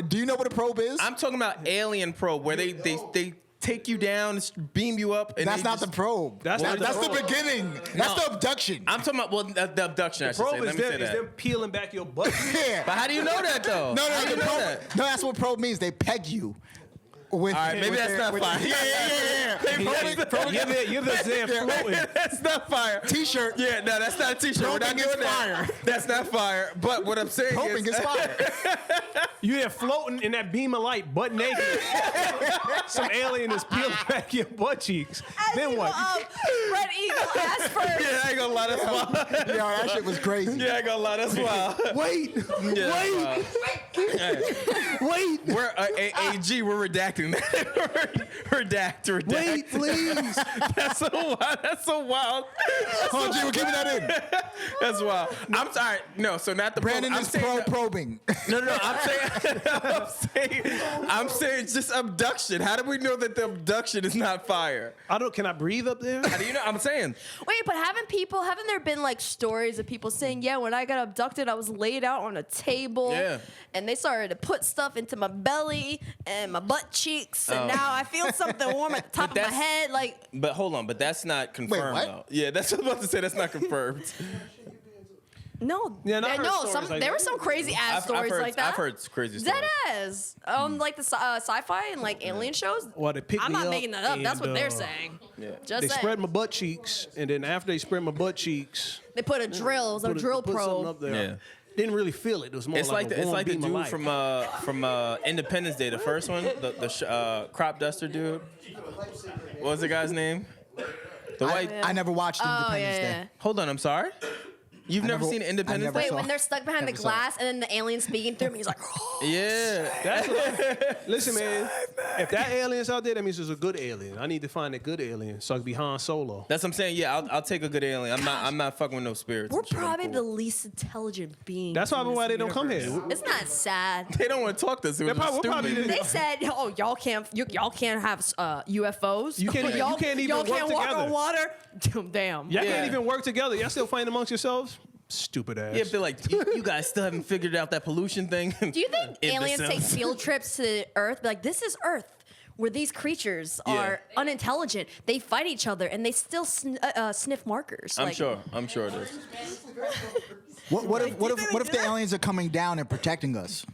do you know what a probe is? I'm talking about alien probe, where they take you down, beam you up. And That's they not just, the probe. That's not the That's probe. the beginning. That's the abduction. I'm talking about the abduction. I should say. Probe Let is me say them, is that. them peeling back your butt. Yeah. But how do you know that though? No, How do you know that? no, that's what probe means. They peg you. With, All right, maybe with that's not with- fire. You're the Zan floating. That's not fire. T-shirt. Yeah, no, that's not a t-shirt. We're not Probing is doing that. fire. That's not fire. But what I'm saying Probing is fire. You there floating in that beam of light, butt naked. Some alien is peeling back your butt cheeks. Then what? Red Eagle asked first. Yeah, I ain't gonna lie, that's wild. Yo, that shit was crazy. Yeah, I ain't gonna lie, that's wild. Wait, Yeah, wait, we're AG. We're redacting that. redact. wait, please. That's so wild. Oh, G, we're keeping that in. That's wild. I'm sorry. No, so not the Brandon probe. is probing. No. I'm saying just abduction. How do we know that the abduction is not fire? Can I breathe up there? How do you know? I'm saying. Wait, but haven't there been like stories of people saying, yeah, when I got abducted, I was laid out on a table. Yeah. And they started to put stuff into my belly and my butt cheeks. And now I feel something warm at the top of my that's- head. Like, But hold on. But that's not confirmed what? though. Yeah, that's what I was about to say. That's not confirmed. No, Yeah, I heard no. stories like There that. were some crazy ass stories like that. I've heard crazy stories. Dead ass. Like the sci-fi and like alien shows. Well, they picked I'm me not up making that up. That's and, what they're saying. Yeah. Just They saying. spread my butt cheeks, and then after they spread my butt cheeks, They put a drill. It was a drill put something probe. up there. Yeah. Didn't really feel it. It was more It's like like a it's warm like the beam of dude light. from Independence Day, the first one, the crop duster dude. What was the guy's name? The white. I never watched Oh Independence yeah. Day. Hold on, I'm sorry. You've never never- seen I Independence never Day? Wait, saw- when they're stuck behind the Never saw it. glass and then the alien speaking through him, he's like, Yeah. Listen, man. If that alien's out there, that means there's a good alien. I need to find a good alien so I can be Han Solo. That's what I'm saying. Yeah, I'll take a good alien. I'm not fucking with no spirits. we're and shit. I'm probably cool. the least intelligent beings. That's in probably this why they don't come universe. here. Isn't that sad? They don't want to talk to us. It was We're probably stupid. They said, "Oh, y'all can't have UFOs. You can't even y'all work walk together. on water." Damn. Y'all Yeah. can't even work together. Y'all still fighting amongst yourselves? Stupid ass. Yeah, they're like, you guys still haven't figured out that pollution thing. Do you think aliens take Imbeciles. field trips to Earth? Like, this is Earth, where these creatures Yeah. are unintelligent. They fight each other and they still sniff markers. I'm like, sure it is. What if the aliens are coming down and protecting us?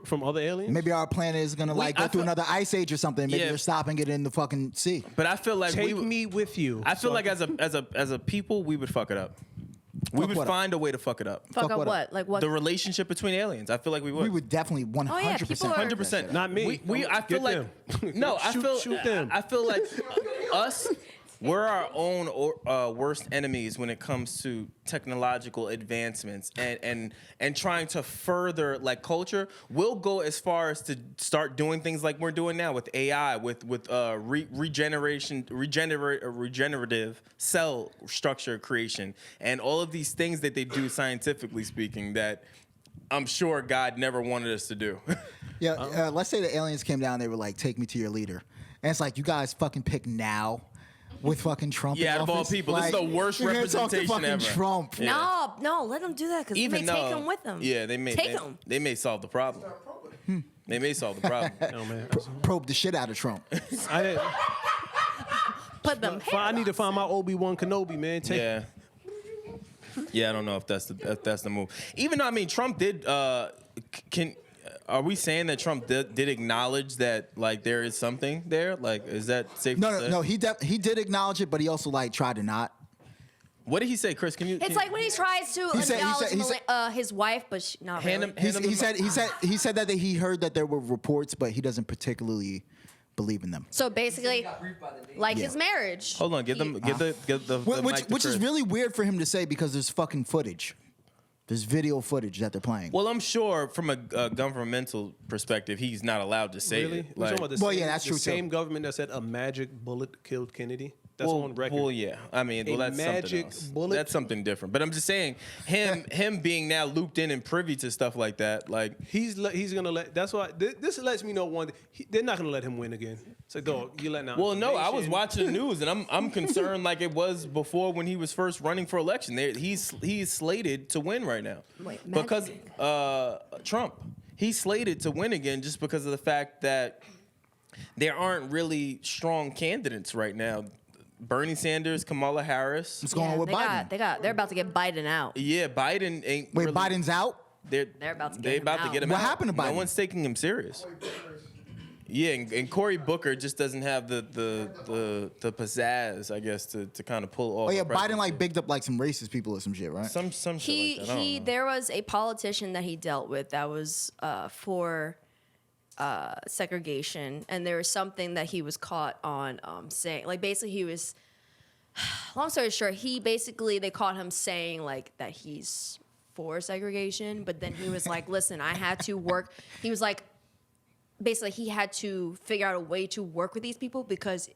From other aliens? Maybe our planet is gonna like I go through feel- another ice age or something. Maybe Yeah. they're stopping it in the fucking sea. But I feel like Take me with you. I feel So like as a people, we would fuck it up. We Fuck would what up? find a way to fuck it up. Fuck Fuck up what what? up? Like what? The relationship between aliens. I feel like we would. We would definitely 100%. people are- 100%. Not me. I feel Get like them. no. Shoot them. I feel like us. We're our own worst enemies when it comes to technological advancements and trying to further like culture. We'll go as far as to start doing things like we're doing now with AI, with regenerative cell structure creation, and all of these things that they do scientifically speaking that I'm sure God never wanted us to do. Yeah, let's say the aliens came down. They were like, "Take me to your leader," and it's like, "You guys fucking pick now." With fucking Trump. Yeah, in out of all office. people, this is the worst you're gonna talk to representation fucking ever. Trump. Yeah. No, let them do that because they may take him with them. Yeah, they may take him. They may solve the problem. They may solve the problem. No, man. Probe the shit out of Trump. Put them. I need to find my Obi-Wan Kenobi, man. Yeah. Yeah, I don't know if that's the move. Even though I mean Trump did are we saying that Trump did acknowledge that like there is something there? Like is that safe to say? No. He did acknowledge it, but he also like tried to not. What did he say, Chris? It's like when he tries to He said- acknowledge his wife, but not Hand really. him- He said that he heard that there were reports, but he doesn't particularly believe in them. So basically, like Yeah. his marriage. Hold on, give the mic to Which is Chris. really weird for him to say because there's fucking footage. There's video footage that they're playing. Well, I'm sure from a governmental perspective, he's not allowed to say Really? it. We're talking about the Well, same, yeah, that's the true, too. same government that said a magic bullet killed Kennedy. That's on record. Well, yeah. I mean, A that's something magic else. bullet? That's something different. But I'm just saying, him being now looped in and privy to stuff like that, like He's gonna let. That's why this lets me know one. They're not gonna let him win again. It's like, dog, you letting out. well, no, I was information. watching the news and I'm concerned like it was before when he was first running for election. He's slated to win right now Wait, because Trump. He's slated to win again just because of the fact that there aren't really strong candidates right now. Bernie Sanders, Kamala Harris. What's going on with Biden? They're about to get Biden out. Yeah, Biden ain't. Wait, really, Biden's out? They're about to get they him about to out. get him What out. happened to No Biden? one's taking him serious. Yeah, and Cory Booker just doesn't have the pizzazz, I guess, to kind of pull off. Oh yeah, a Biden presidency. like bigged up like some racist people or some shit, right? some shit like that. I don't know. There was a politician that he dealt with that was for segregation, and there was something that he was caught on saying. Like basically, he was. Long story short, they caught him saying like that he's for segregation, but then he was like, "Listen, I had to work." He was like, basically, he had to figure out a way to work with these people because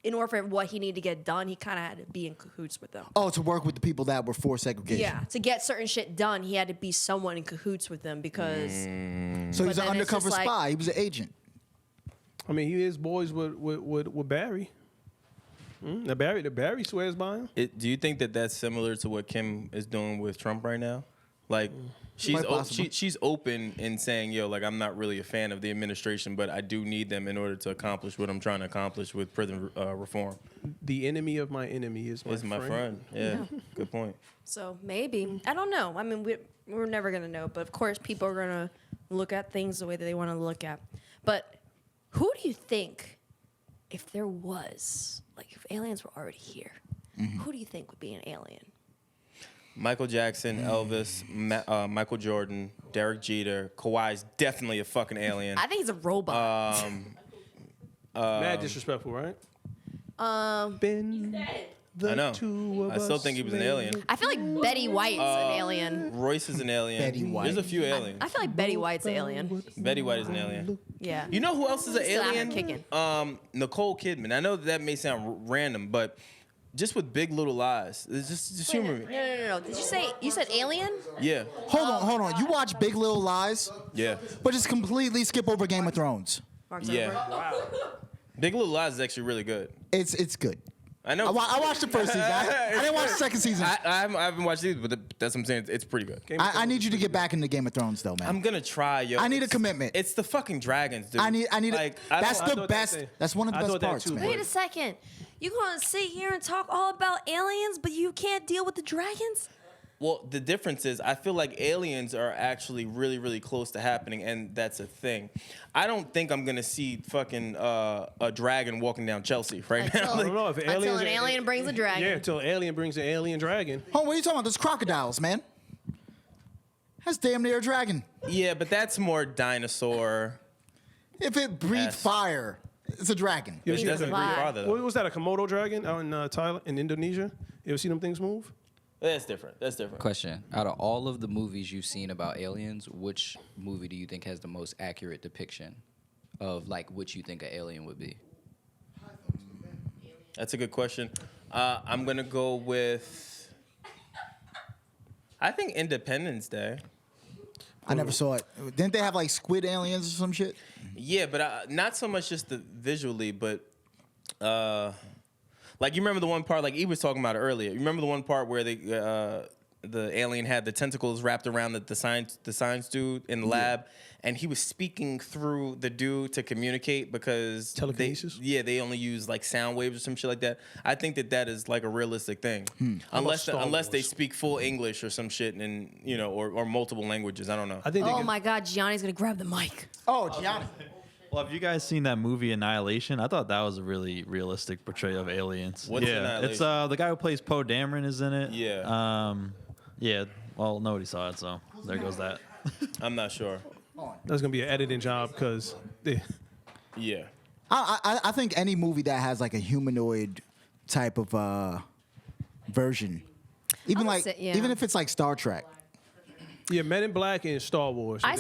in order for what he needed to get done, he kind of had to be in cahoots with them. Oh, to work with the people that were for segregation. Yeah, to get certain shit done, he had to be someone in cahoots with them because So But he's an then it's undercover just like- spy. He was an agent. I mean, he is boys with Barry. Now Barry swears by him. Do you think that that's similar to what Kim is doing with Trump right now? Like Quite possible. she's open in saying, yo, like I'm not really a fan of the administration, but I do need them in order to accomplish what I'm trying to accomplish with prison reform. The enemy of my enemy is my friend. Yeah, good point. So maybe. I don't know. I mean, we're never going to know. But of course, people are going to look at things the way that they want to look at. But who do you think, if there was, like if aliens were already here, who do you think would be an alien? Michael Jackson, Elvis, Michael Jordan, Derek Jeter, Kawhi's definitely a fucking alien. I think he's a robot. Mad disrespectful, right? Been the I know. two of I still us think he was an made- alien. I feel like Betty White's an alien. Royce is an alien. Betty White. There's a few aliens. I feel like Betty White's an alien. Betty White is an alien. Yeah. You know who else is an Still out here alien? kicking. Nicole Kidman. I know that may sound random, but just with Big Little Lies, it's just humor me. No. Did you said alien? Yeah, Hold on. You watch Big Little Lies, yeah, but just completely skip over Game of Thrones. Mark yeah. Zuckerberg? Big Little Lies is actually really good. It's good. I know. I watched the first season. I didn't watch the second season. I haven't watched these, but that's what I'm saying. It's pretty good. I need you to get back into Game of Thrones, though, man. I'm gonna try, yo. I need a It's- commitment. It's the fucking dragons, dude. I need. Like, I That's don't- the thought best. that- That's one of the I best thought that parts, too, man. but- Wait a second. You gonna sit here and talk all about aliens, but you can't deal with the dragons? Well, the difference is I feel like aliens are actually really, really close to happening, and that's a thing. I don't think I'm gonna see fucking a dragon walking down Chelsea right now. I don't know if Until aliens an alien brings a dragon. Yeah, until an alien brings an alien dragon. Oh, what are you talking about? There's crocodiles, man. That's damn near a dragon. Yeah, but that's more dinosaur. If it breathes Yes. fire, it's a dragon. You ever It see doesn't that- breathe Fly. farther. What Though. was that? A Komodo dragon out in Thailand, in Indonesia? You ever see them things move? That's different. That's different. Question: out of all of the movies you've seen about aliens, which movie do you think has the most accurate depiction of like what you think an alien would be? That's a good question. I'm gonna go with. I think Independence Day. I never saw it. Didn't they have like squid aliens or some shit? Yeah, but not so much just the visually, but like you remember the one part like he was talking about it earlier. You remember the one part where the alien had the tentacles wrapped around the science dude in the lab, and he was speaking through the dude to communicate because Telekinesis? they only use like sound waves or some shit like that. I think that is like a realistic thing, unless Star they Wars? speak full English or some shit and or multiple languages. I don't know. I think they Oh could- my God, Gianni's gonna grab the mic. Oh, Gianni. Well, have you guys seen that movie Annihilation? I thought that was a really realistic portrayal of aliens. What's yeah, Annihilation? it's the guy who plays Poe Dameron is in it. Yeah. Yeah. Well, nobody saw it, so there goes that. I'm not sure. That's gonna be an editing job because Yeah. I think any movie that has like a humanoid type of version, even would like say- yeah. even if it's like Star Trek. Men in Black and Star Wars. I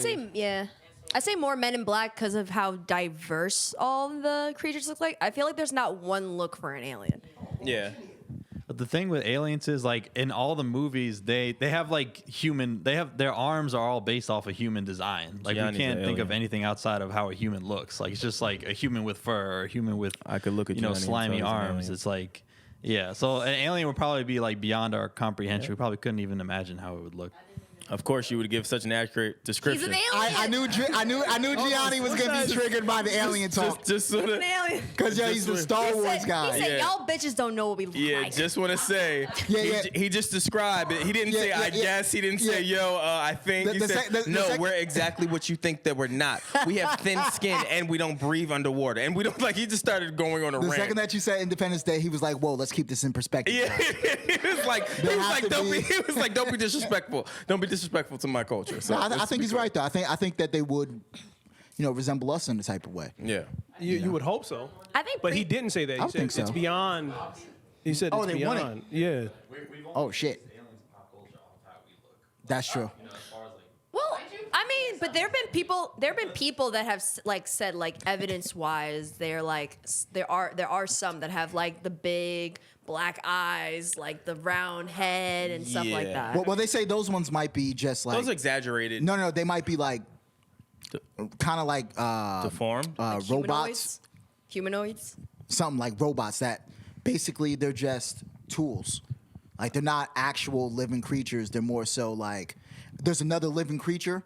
say more Men in Black because of how diverse all the creatures look like. I feel like there's not one look for an alien. Yeah. But the thing with aliens is like in all the movies they have like their arms are all based off of human design. Like Gianni's we can't an think of alien. anything outside of how a human looks. Like it's just like a human with fur or a human with I could look at you know Gianni and tell slimy he's an arms. alien. It's like yeah. So an alien would probably be like beyond our comprehension. We probably couldn't even imagine how it would look. Of course, you would give such an accurate He's description. an alien. I knew Gianni was gonna be triggered by the alien talk Just sort He's of. an alien. because he's the Star Wars He guy. said, Yeah. y'all bitches don't know what we look Yeah, like. just want to say. Yeah. He just described it. He didn't Yeah, say, yeah, I yeah. guess. He didn't say, Yeah. yo, I think. He The said, sec- the no, sec- we're exactly what you think that we're not. We have thin skin and we don't breathe underwater. And we don't, like, he just started going on a The rant. second that you said Independence Day, he was like, "Whoa, let's keep this in perspective." Yeah, he was like, have to don't be disrespectful. Don't be disrespectful to my culture. So No, I let's think be he's cool. right though. I think that they would, resemble us in a type of way. Yeah. you would hope so. I think But he didn't say that. He I would said think so. it's beyond. He said Oh, it's they want it. beyond. Yeah. Oh shit, that's true. Well, I mean, but there have been people that have like said like evidence-wise, they're like there are some that have like the big black eyes, like the round head and stuff like Yeah. that. Well, they say those ones might be just like Those are exaggerated. no, they might be like kind of like Deformed. Like robots, Humanoids. something like robots that basically they're just tools. Like they're not actual living creatures. They're more so like there's another living creature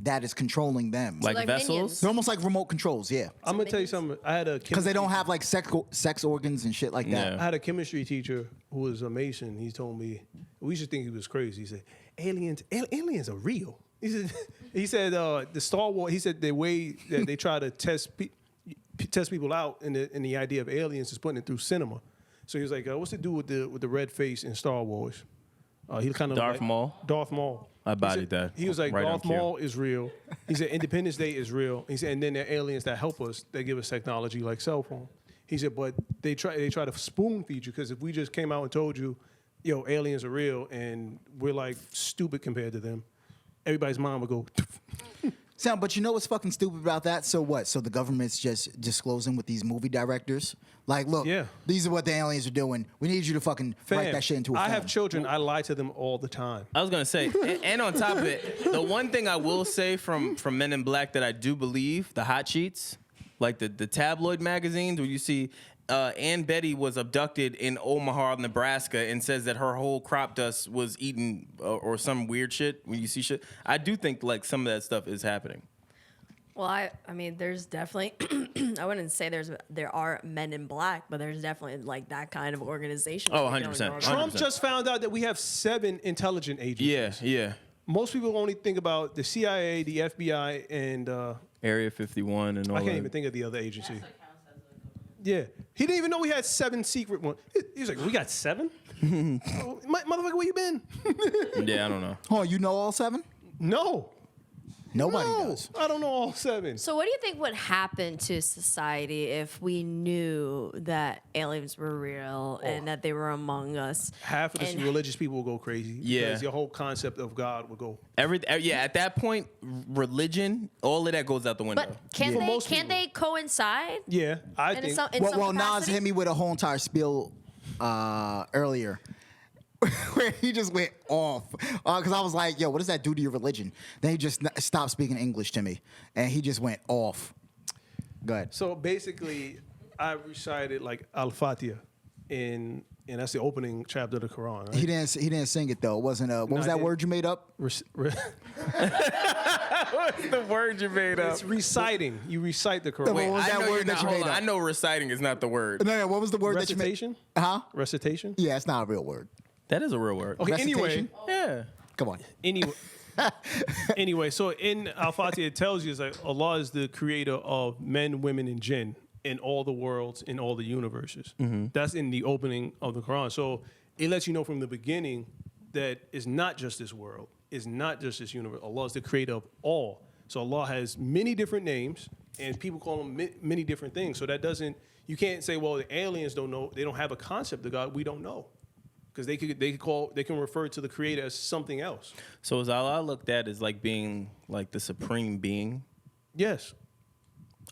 that is controlling them. Like like vessels? minions. They're almost like remote controls, yeah. I'm gonna tell you something. I had a Because they don't have like sex organs and shit like that. Yeah. I had a chemistry teacher who was a Mason. He told me we used to think he was crazy. He said, "Aliens are real." He said the Star Wars. He said the way that they try to test people out in the idea of aliens is putting it through cinema. So he was like, "What's to do with the red face in Star Wars?" He kind of Darth Maul? Darth Maul. I bodied that. He was like, Right on Darth cue. Maul is real. He said, Independence Day is real. He said, and then there are aliens that help us. They give us technology like cell phone. He said, but they try to spoon feed you because if we just came out and told you, yo, aliens are real and we're like stupid compared to them, everybody's mind would go. Sam, but you know what's fucking stupid about that? So what? So the government's just disclosing with these movie directors? Like, look, Yeah. these are what the aliens are doing. We need you to fucking write Fam, that shit into a film. I have children. I lie to them all the time. I was gonna say, and on top of it, the one thing I will say from Men in Black that I do believe, the hot sheets, like the tabloid magazines where you see Ann Betty was abducted in Omaha, Nebraska, and says that her whole crop dust was eaten or some weird shit. When you see shit, I do think like some of that stuff is happening. Well, I mean, there's definitely. I wouldn't say there are Men in Black, but there's definitely like that kind of organization. Oh, that we don't 100%. know about. Trump 100%. just found out that we have 7 intelligence agencies. Yeah. Most people only think about the CIA, the FBI, and Area 51 and all I can't that. even think of the other agency. Yeah. He didn't even know we had 7 secret ones. He was like, we got 7? Motherfucker, where you been? Yeah, I don't know. Oh, you know all 7? No. Nobody No, does. I don't know all 7. So, what do you think would happen to society if we knew that aliens were real and that they were among us? Half of the And- religious people will go crazy. Yeah. Because your whole concept of God will go. Yeah, at that point, religion, all of that goes out the window. But can For they most can they coincide? Yeah, I In think. some Well, Nas capacity? hit me with a whole entire spiel earlier. Where he just went off. Because I was like, yo, what does that do to your religion? Then he just stopped speaking English to me. And he just went off. Go ahead. So basically, I recited like Al-Fatiha and that's the opening chapter of the Quran. Right? He didn't sing it though. It wasn't what was I that didn't. word you made up? What's the word you made up? It's reciting. You recite the Quran. Wait, what was that word that you made up? I know reciting is not the word. No, what was the word that you made? Recitation? Huh? Recitation? Yeah, it's not a real word. That is a real word. Okay, anyway. Recitation? Yeah. Come on. Anyway, so in Al-Fatiha, it tells you it's like Allah is the creator of men, women, and jinn in all the worlds, in all the universes. That's in the opening of the Quran. So it lets you know from the beginning that it's not just this world, it's not just this universe. Allah is the creator of all. So Allah has many different names, and people call them many different things. So that doesn't, you can't say, well, the aliens don't know, they don't have a concept of God. We don't know. Because they can refer to the creator as something else. So is Allah looked at as like being like the supreme being Yes.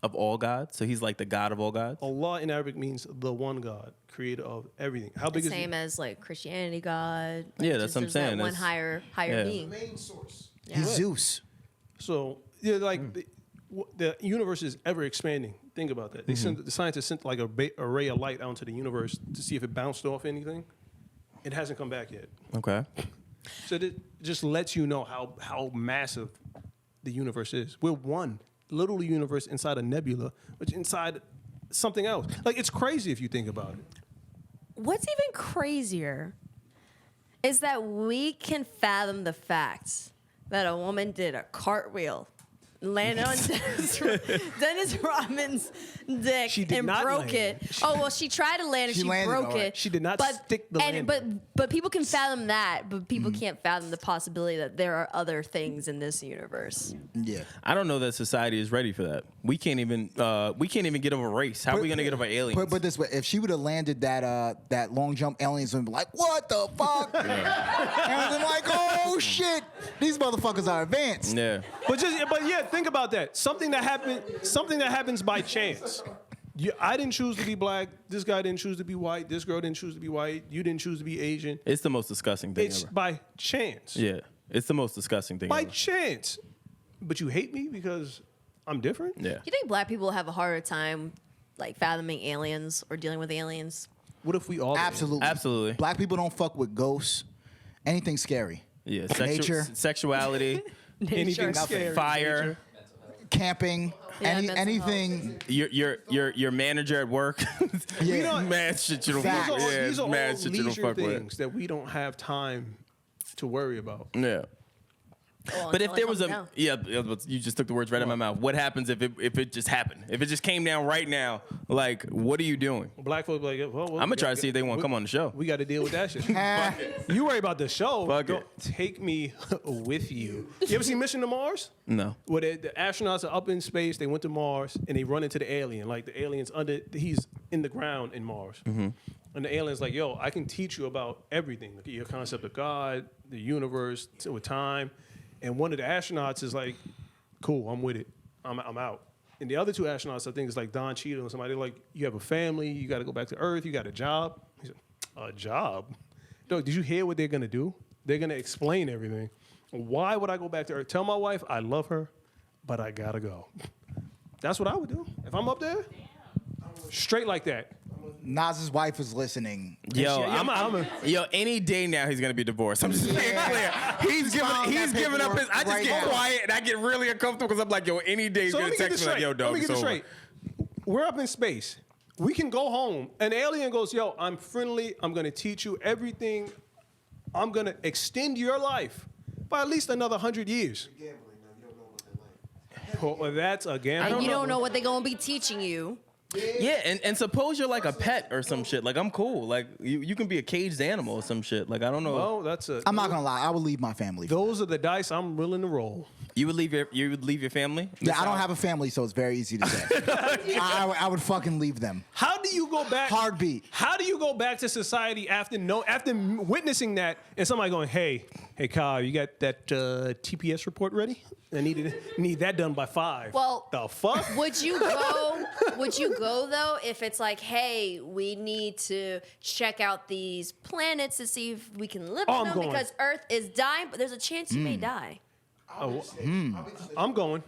of all gods? So he's like the God of all gods? Allah in Arabic means the one God, creator of everything. How big is Same as like Christianity, God. Like, Yeah, that's just what I'm there's that saying. One That's- higher yeah. being. Main source. He's Zeus. So yeah, like the universe is ever expanding. Think about that. They sent, the scientists sent like a ray of light out into the universe to see if it bounced off anything. It hasn't come back yet. Okay. So it just lets you know how massive the universe is. We're one little universe inside a nebula, which inside something else. Like it's crazy if you think about it. What's even crazier is that we can fathom the fact that a woman did a cartwheel, landed on Dennis Rodman's dick She did and not broke land. it. Oh well, she tried to land and She she landed, broke all right. it. She did not stick the landing. But people can fathom that, but people can't fathom the possibility that there are other things in this universe. Yeah. I don't know that society is ready for that. We can't even get over race. How are we gonna get over aliens? But this way, if she would have landed that long jump, aliens would be like, "What the fuck?" And I'm like, "Oh shit, these motherfuckers are advanced." yeah. But yeah, think about that. Something that happens by chance. I didn't choose to be black. This guy didn't choose to be white. This girl didn't choose to be white. You didn't choose to be Asian. It's the most disgusting thing It's ever. by chance. Yeah. It's the most disgusting thing By ever. chance. But you hate me because I'm different? Yeah. You think black people have a harder time like fathoming aliens or dealing with aliens? What if we all did? Absolutely. Black people don't fuck with ghosts. Anything scary. Yeah, Nature. sexuality, Anything scary. fire. Nature. Camping, Yeah, mental anything. Your manager at work. Yeah. Mad shit you don't Facts. fuck with. Yeah, These are all mad shit you don't leisure fuck with. things that we don't have time to worry about. Yeah. Oh, But if until it there was comes a down. you just took the words right out of my mouth. What happens if it just happened? If it just came down right now, like what are you doing? Black folks be like, well, I'm gonna try to see if they want to come on the show. We got to deal with that shit. You worry about the show. Fuck Don't it. take me with you. You ever seen Mission to Mars? No. Where the astronauts are up in space, they went to Mars, and they run into the alien. Like the alien's he's in the ground in Mars. Mm-hmm. And the alien's like, yo, I can teach you about everything. Like your concept of God, the universe, with time. And one of the astronauts is like, cool, I'm with it. I'm out. And the other two astronauts, I think, is like Don Cheadle and somebody like, you have a family, you got to go back to Earth, you got a job. He said, a job? Dog, did you hear what they're going to do? They're going to explain everything. Why would I go back to Earth? Tell my wife I love her, but I got to go. That's what I would do. If I'm up there, straight like that. Nas's wife is listening. Yo, Yeah, any day now he's gonna be divorced. I'm just being clear. He's giving up his. I just right get now. quiet and I get really uncomfortable because I'm like, yo, any day he's So gonna let me get text this me like, straight. yo, dog. Let me get this it's over. straight. We're up in space. We can go home. An alien goes, yo, I'm friendly. I'm going to teach you everything. I'm going to extend your life by at least another 100 years. Well, that's a gamble. And you don't know what they're gonna be teaching you. Yeah, and suppose you're like a pet or some shit. Like I'm cool. Like you can be a caged animal or some shit. Like I don't know. Well, that's a. I'm not gonna lie. I would leave my family. Those are the dice I'm willing to roll. You would leave your family? Yeah, I don't have a family, so it's very easy to say. I would fucking leave them. How do you go back? Heartbeat. How do you go back to society after witnessing that and somebody going, hey, Kyle, you got that TPS report ready? I need that done by 5. Well, the fuck? Would you go? Would you go though if it's like, hey, we need to check out these planets to see if we can live Oh, on I'm them going. because Earth is dying, but there's a chance you may die. I'm going.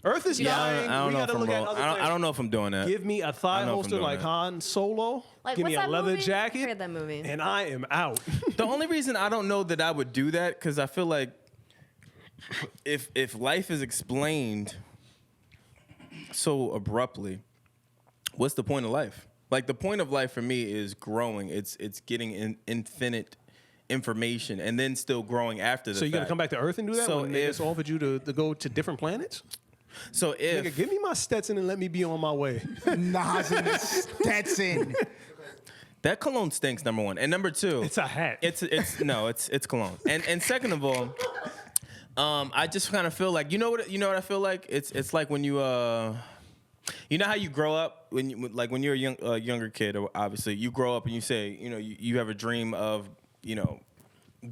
Earth is dying. I don't We know if gotta I'm look at rolling. other I planets. don't know if I'm doing that. Give me a thigh I don't know if I'm holster doing like that. Han Solo. Like, Give me what's a that leather movie? I jacket. forget that movie. And I am out. The only reason I don't know that I would do that because I feel like if life is explained so abruptly, what's the point of life? Like the point of life for me is growing. It's getting infinite information and then still growing after the So you fact. gotta come back to Earth and do that? So when they just offered you to go to different planets? So if Nigga, give me my Stetson and let me be on my way. Nas and Stetson. that cologne stinks, number one, and number two, It's a hat. It's cologne. And second of all, I just kind of feel like you know what I feel like. It's like when you know how you grow up when you're a younger kid, or obviously you grow up and you say you have a dream of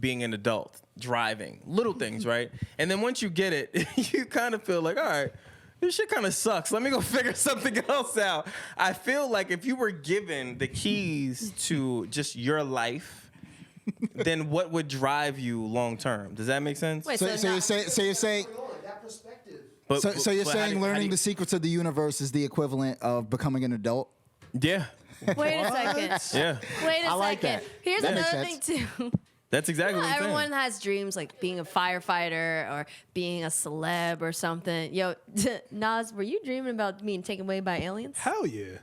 being an adult, driving, little things, right? And then once you get it, you kind of feel like, all right, this shit kind of sucks. Let me go figure something else out. I feel like if you were given the keys to just your life, then what would drive you long term? Does that make sense? Wait, So you're saying But, so you're but how saying do- learning the secrets of the universe is the equivalent of becoming an adult? Yeah, wait a second. yeah. Wait a I like second. that. Here's That makes another thing too. That's exactly what I'm saying. Everyone has dreams like being a firefighter or being a celeb or something. Yo, Nas, were you dreaming about being taken away by aliens? Hell yeah.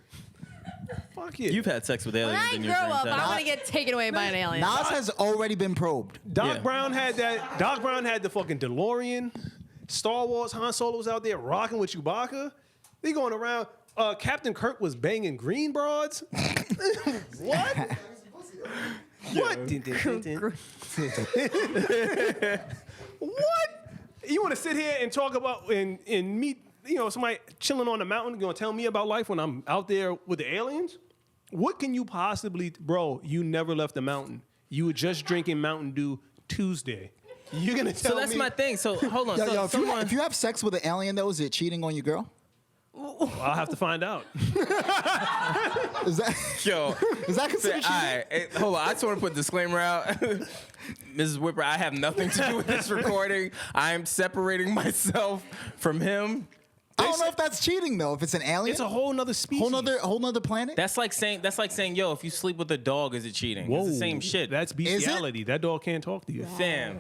Fuck yeah. You've had sex with When aliens I in grow your dreams. up, I haven't want to get taken away by an alien. Nas has already been probed. Doc Yeah. Brown had that. Doc Brown had the fucking DeLorean. Star Wars, Han Solo was out there rocking with Chewbacca. They going around. Captain Kirk was banging green broads. What? What? What? You want to sit here and talk about and meet somebody chilling on the mountain going to tell me about life when I'm out there with the aliens? What can you possibly, bro? You never left the mountain. You were just drinking Mountain Dew Tuesday. You're gonna tell So that's me? my thing. So hold on. Yo, so if you have sex with an alien, though, is it cheating on your girl? I'll have to find out. Is that yo, is that all considered cheating? right, hey, hold on. I just want to put a disclaimer out. Mrs. Whipper, I have nothing to do with this recording. I am separating myself from him. I don't know if that's cheating though. If it's an alien, It's a whole nother species. whole nother planet. That's like saying, yo, if you sleep with a dog, is it cheating? Whoa, It's the same shit. That's it? bestiality. That dog can't talk to you. Fam.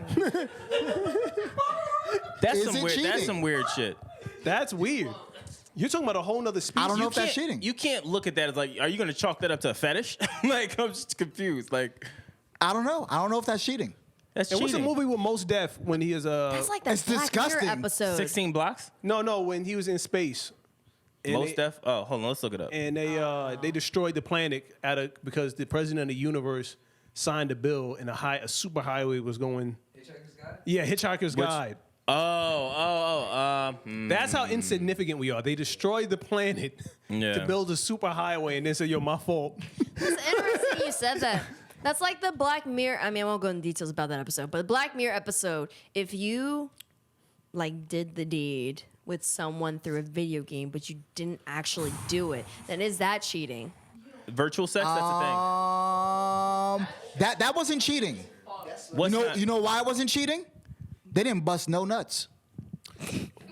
That's Is some it weird. That's cheating? some weird shit. That's weird. You're talking about a whole nother species. I don't know if that's Can't- cheating. You can't look at that as like, are you gonna chalk that up to a fetish? Like, I'm just confused. Like, I don't know. I don't know if that's cheating. that's And cheating. what's the movie with Mos Def when he is That's like that It's Black disgusting. Mirror episode. 16 blocks? no, when he was in space. And Most they- Def? Oh, hold on, let's look it up. And they destroyed the planet because the president of the universe signed a bill and a super highway was going. Hitchhiker's Guide? Yeah, Hitchhiker's Guide. That's how insignificant we are. They destroyed the planet Yeah. to build a super highway and then say, "Yo, my fault." It's interesting you said that. That's like the Black Mirror. I mean, I won't go into details about that episode, but the Black Mirror episode, if you like did the deed with someone through a video game, but you didn't actually do it, then is that cheating? Virtual sex, that's That wasn't cheating. a thing. You know why it wasn't cheating? They didn't bust no nuts.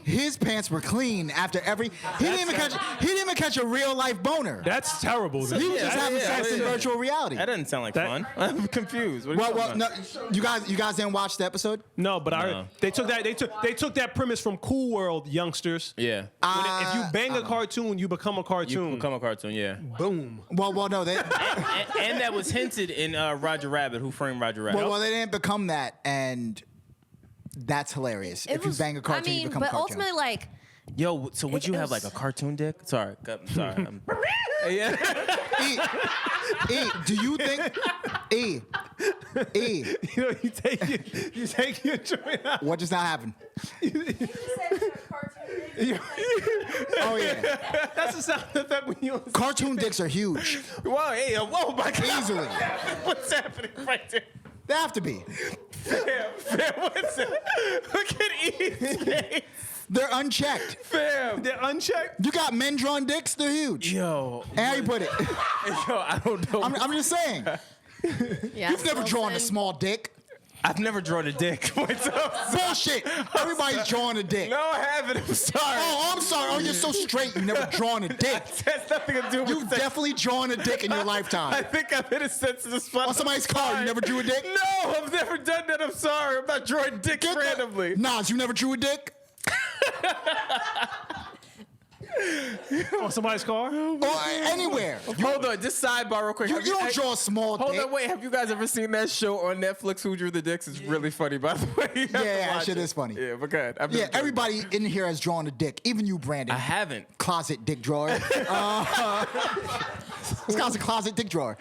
His pants were clean after every. He didn't even catch a real life boner. That's terrible. He was just having sex in yeah. virtual reality. That doesn't sound like That- fun. I'm confused. What are you Well, talking no, about? you guys didn't watch the episode. No, but No. they took that premise from Cool World, youngsters. Yeah. If you bang a cartoon, you become a You cartoon. become a cartoon, yeah. Boom. Well, no, they. and that was hinted in Roger Rabbit, Who Framed Roger Rabbit. Well, they didn't become that, and that's hilarious. If you bang a cartoon, you become a but cartoon. ultimately, like, Yo, so would It you have was- like a cartoon dick? Sorry. Yeah. E, do you think? E, You know, you take your joint out. what just now happened? Oh yeah, That's the sound effect when you. cartoon dicks are huge, Whoa, hey, whoa, my God. easily. What's happening right there? They have to be. Fam, what's that? Look at E's face. They're unchecked. Fam. They're unchecked. You got men drawn dicks, they're huge. Yo. And how you put it? Yo, I don't know. I'm just saying. yeah, You've never drawn a Wilson. small dick. I've never drawn a dick. What's up? Bullshit. Everybody's drawing a dick. No, I haven't. I'm sorry. Oh, I'm sorry. Oh, you're so straight. You never drawn a dick. That's nothing to do with You've sex. definitely drawn a dick in your I lifetime. think I've hit a sensitive spot. On somebody's car, you never drew a dick? No, I've never done that. I'm sorry. I'm not drawing dicks Get the- randomly. Nas, you never drew a dick? On somebody's car. Or anywhere. Hold on, just sidebar real quick. You Have don't draw a small Hold dick. on, wait. Have you guys ever seen that show on Netflix, Who Drew the Dicks? It's really funny, by the way. You have to Yeah, that watch shit it. is funny. Yeah, but go ahead. I've Yeah, never done everybody in here has drawn a dick. Even you, Brandon. I haven't. Closet dick drawer. This guy's a closet dick drawer.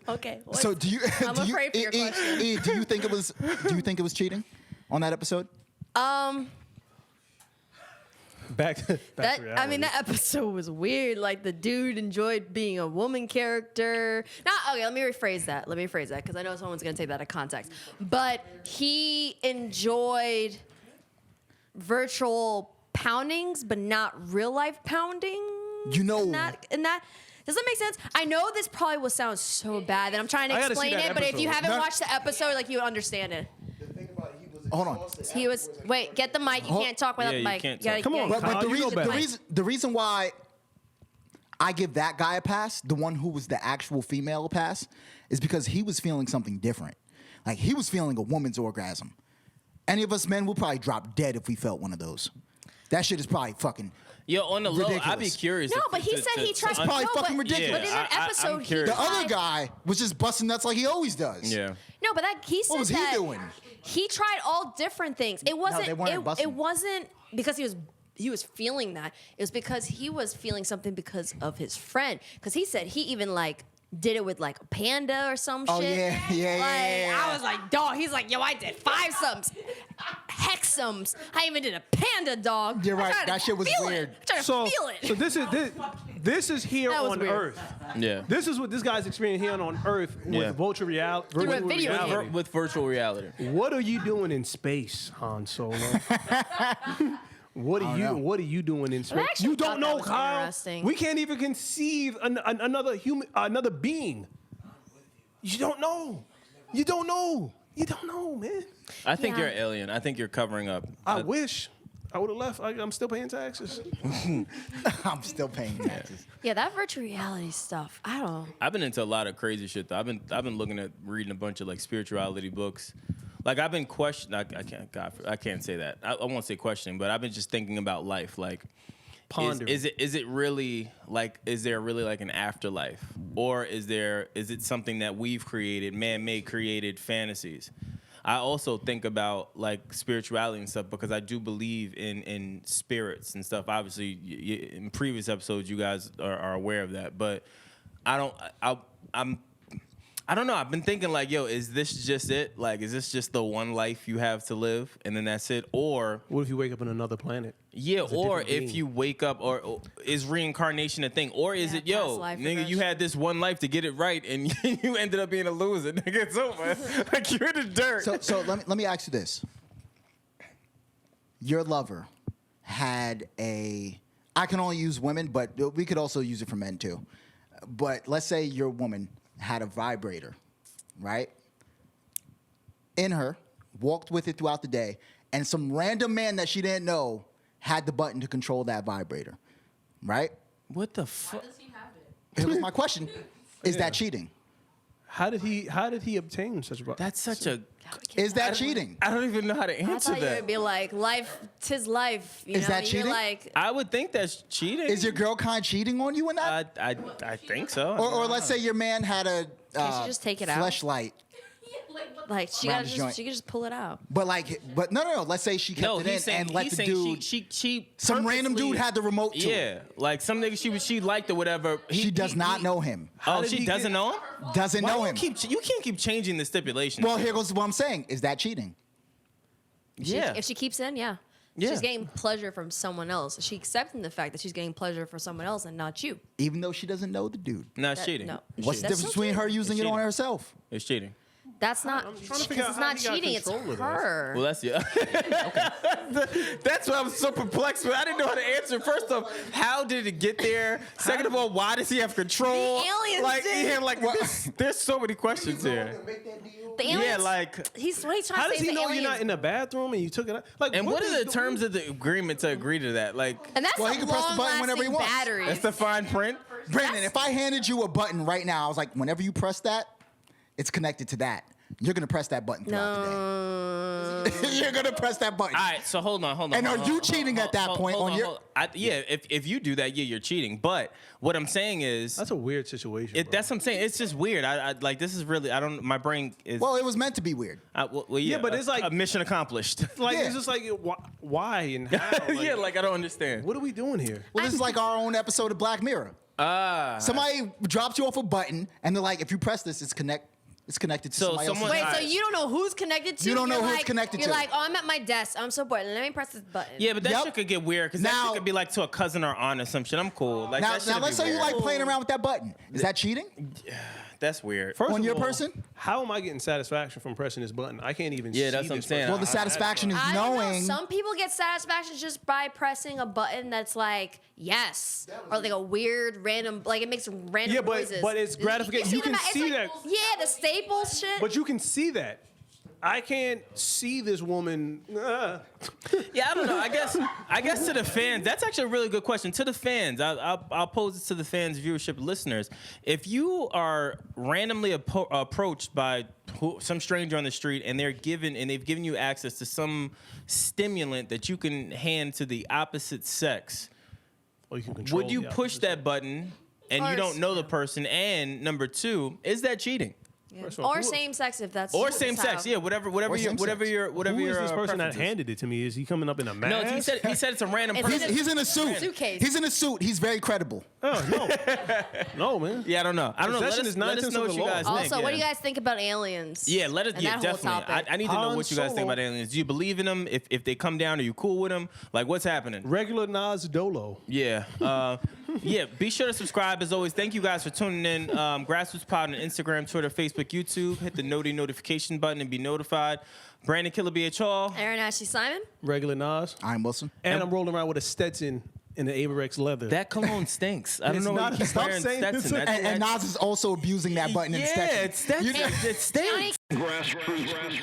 Okay. So do you? I'm do you, afraid for your question. Do you think it was? Do you think it was cheating on that episode? Back to That reality. I mean, that episode was weird. Like the dude enjoyed being a woman character. Okay, let me rephrase that because I know someone's gonna take that out of context. But he enjoyed virtual poundings, but not real life pounding. You know. And that does that make sense? I know this probably will sound so bad that I'm trying to I gotta see explain that it, but if you episode. haven't No. watched the episode, like you would understand it. Hold on. He was wait, get the mic. You can't talk without Yeah, the you mic. can't gotta- talk. Come on, yeah, But Kyle, you know better. the reason why I give that guy a pass, the one who was the actual female a pass, is because he was feeling something different. Like he was feeling a woman's orgasm. Any of us men will probably drop dead if we felt one of those. That shit is probably fucking. Yo, on the low, I'd be Ridiculous. curious. No, if- but he to- said to- he to tried. un- probably no, fucking but, ridiculous. But in Yeah, an I'm episode, he curious. The other tried- guy was just busting nuts like he always does. Yeah. No, but that he said was he that doing? he tried all different things. It wasn't. they weren't busting. it wasn't because he was feeling that. It was because he was feeling something because of his friend. Because he said he even like did it with like a panda or some Oh, shit. yeah, yeah, Like, yeah. I was like, dog. He's like, yo, I did 5-sums, hexums. I even did a panda dog. You're I right. tried to That shit was feel weird. It. I tried to So, feel it. so this is here That was on weird. Earth. Yeah. This is what this guy's experiencing here on Earth with Yeah. virtual reality. Through a video game. With, with virtual reality. What are you doing in space, Han Solo? What are you doing in space? actually You don't thought that know, was Kyle. interesting. We can't even conceive another human, another being. You don't know. You don't know. You don't know, man. I think Yeah. you're an alien. I think you're covering up. I wish. I would have left. I'm still paying taxes. I'm still paying taxes. Yeah, that virtual reality stuff. I don't. I've been into a lot of crazy shit though. I've been looking at reading a bunch of like spirituality books. Like I've been questioning. I can't say that. I won't say questioning, but I've been just thinking about life. Like, Pondering. is it really like? Is there really like an afterlife, or is it something that we've created, man-made, created fantasies? I also think about like spirituality and stuff because I do believe in spirits and stuff. Obviously, in previous episodes, you guys are aware of that, but I don't know. I've been thinking like, yo, is this just it? Like, is this just the one life you have to live and then that's it? Or What if you wake up on another planet? yeah, As a or different if being? you wake up, or is reincarnation a thing? Or is Yeah, it, yo, past life nigga, you regression. had this one life to get it right and you ended up being a loser, nigga. It's over. Like, you're in the dirt. So let me ask you this. Your lover had I can only use women, but we could also use it for men too. But let's say your woman had a vibrator, right? In her, walked with it throughout the day, and some random man that she didn't know had the button to control that vibrator, right? What the fuck? Here was my question. Is that cheating? How did he obtain such a? That's such a. Is that cheating? I don't even know how to I answer thought you that. would be like, life, 'tis life. You Is know? that You're cheating? like, I would think that's cheating. Is your girl kind of cheating on you in that? I think so. Or let's say your man had a Can't she just take it out? fleshlight. like she Around got the just joint. she could just pull it out. But no. Let's say she kept no, it he's in saying, and let he's the saying dude. she Some random purposely- dude had the remote to Yeah, it. like some nigga she liked or whatever. She does not know him. Oh, did she he doesn't get- know him. Doesn't Why know do him. you can't keep changing the stipulations. Well, here goes what I'm saying. Is that cheating? Yeah. If she keeps in, yeah. Yeah. She's getting pleasure from someone else. She accepting the fact that she's getting pleasure for someone else and not you. Even though she doesn't know the dude. No, it's That- cheating. no. What's the That's difference so between her cheating. using It's it on cheating. herself? It's cheating. That's not trying to because figure out it's how not he got cheating. It's control of this. her. Well, that's yeah. That's why I'm so perplexed. But I didn't know how to answer. First off, how did it get there? Second of all, why does he have control? The aliens like, did. yeah, like there's so many questions here. The aliens, Yeah, like. he's what he's trying How to does say. he is the know you're aliens, not in the bathroom and you took it out? Like, And what is are the terms of the agreement to agree to that? Like, and that's Well, a he can press the button whenever he long-lasting wants. battery. that's the fine print. Brandon, if I handed you a button right now, I was like, whenever you press that, it's connected to that. You're gonna press that button throughout the day. You're gonna press that button. All right, so hold on. And hold are on, you hold cheating on, at that hold point hold on your- hold yeah, if you do that, yeah, you're cheating. But what I'm saying is, That's a weird situation. bro. that's what I'm saying. It's just weird. I like this is really. I don't. My brain is. Well, it was meant to be weird. Well, yeah, but it's like- a mission accomplished. like Yeah. it's just like why and how? Like, yeah, like I don't understand. what are we doing here? Well, this is like our own episode of Black Mirror. Somebody drops you off a button, and they're like, if you press this, it's connected to So somebody else's. someone- Wait, Alright. so you don't know who's connected to? You don't know You're who's like- connected You're to. like, oh, I'm at my desk. I'm so bored. Let me press this button. Yeah, but that Yep. shit could get weird because that Now- shit could be like to a cousin or aunt or some shit. I'm cool. Like Now, that shit let's say you weird. like playing around with that button. Is that cheating? That's weird. First On of your all, person? How am I getting satisfaction from pressing this button? I can't even. Yeah, see that's what I'm this saying. person. Well, the satisfaction is I don't know. knowing. Some people get satisfaction just by pressing a button that's like yes, or like a weird random, like it makes random Yeah, but- noises. but it's gratification. You can it's see like- that. Yeah, the staples shit. But you can see that. I can't see this woman. Yeah, I don't know. I guess to the fans, that's actually a really good question. To the fans, I'll pose it to the fans, viewership, listeners. If you are randomly approached by some stranger on the street and they've given you access to some stimulant that you can hand to the opposite sex, Oh, you can control would you the push opposite that button and you don't know the Yeah. person? And number two, is that cheating? Yeah. First of all, Or who- same sex if that's Or your same sex? style. Yeah, whatever Or your same sex. whatever Who your is this person that preference is. handed it to me? Is he coming up in a mask? No, he said it's a random It's person. He's in a suit. Suitcase. He's in a suit. He's very credible. Oh no, no man. Yeah, I don't know. Let Possession us, is let us 9/10 know of what the you law. guys Also, think. what do yeah. you guys think about aliens? Yeah, let us. And Yeah, that whole definitely. topic? I need to know Han what you guys think Solo. about aliens. Do you believe in them? If they come down, are you cool with them? Like, what's happening? Regular Nas Dolo. Yeah. Yeah. Be sure to subscribe as always. Thank you guys for tuning in. Grassroots Pod on Instagram, Twitter, Facebook, YouTube. Hit the notification button and be notified. Brandon Killabh BHL. Erin Ashley Simon. Regular Nas. I'm Wilson. And I'm rolling around with a Stetson in the Averex leather. That cologne stinks. I don't It's know why not- you keep stop wearing saying Stetson. it's- That's- And Nas is also abusing that button yeah, and Stetson. it's Stetson. It stinks. Johnny-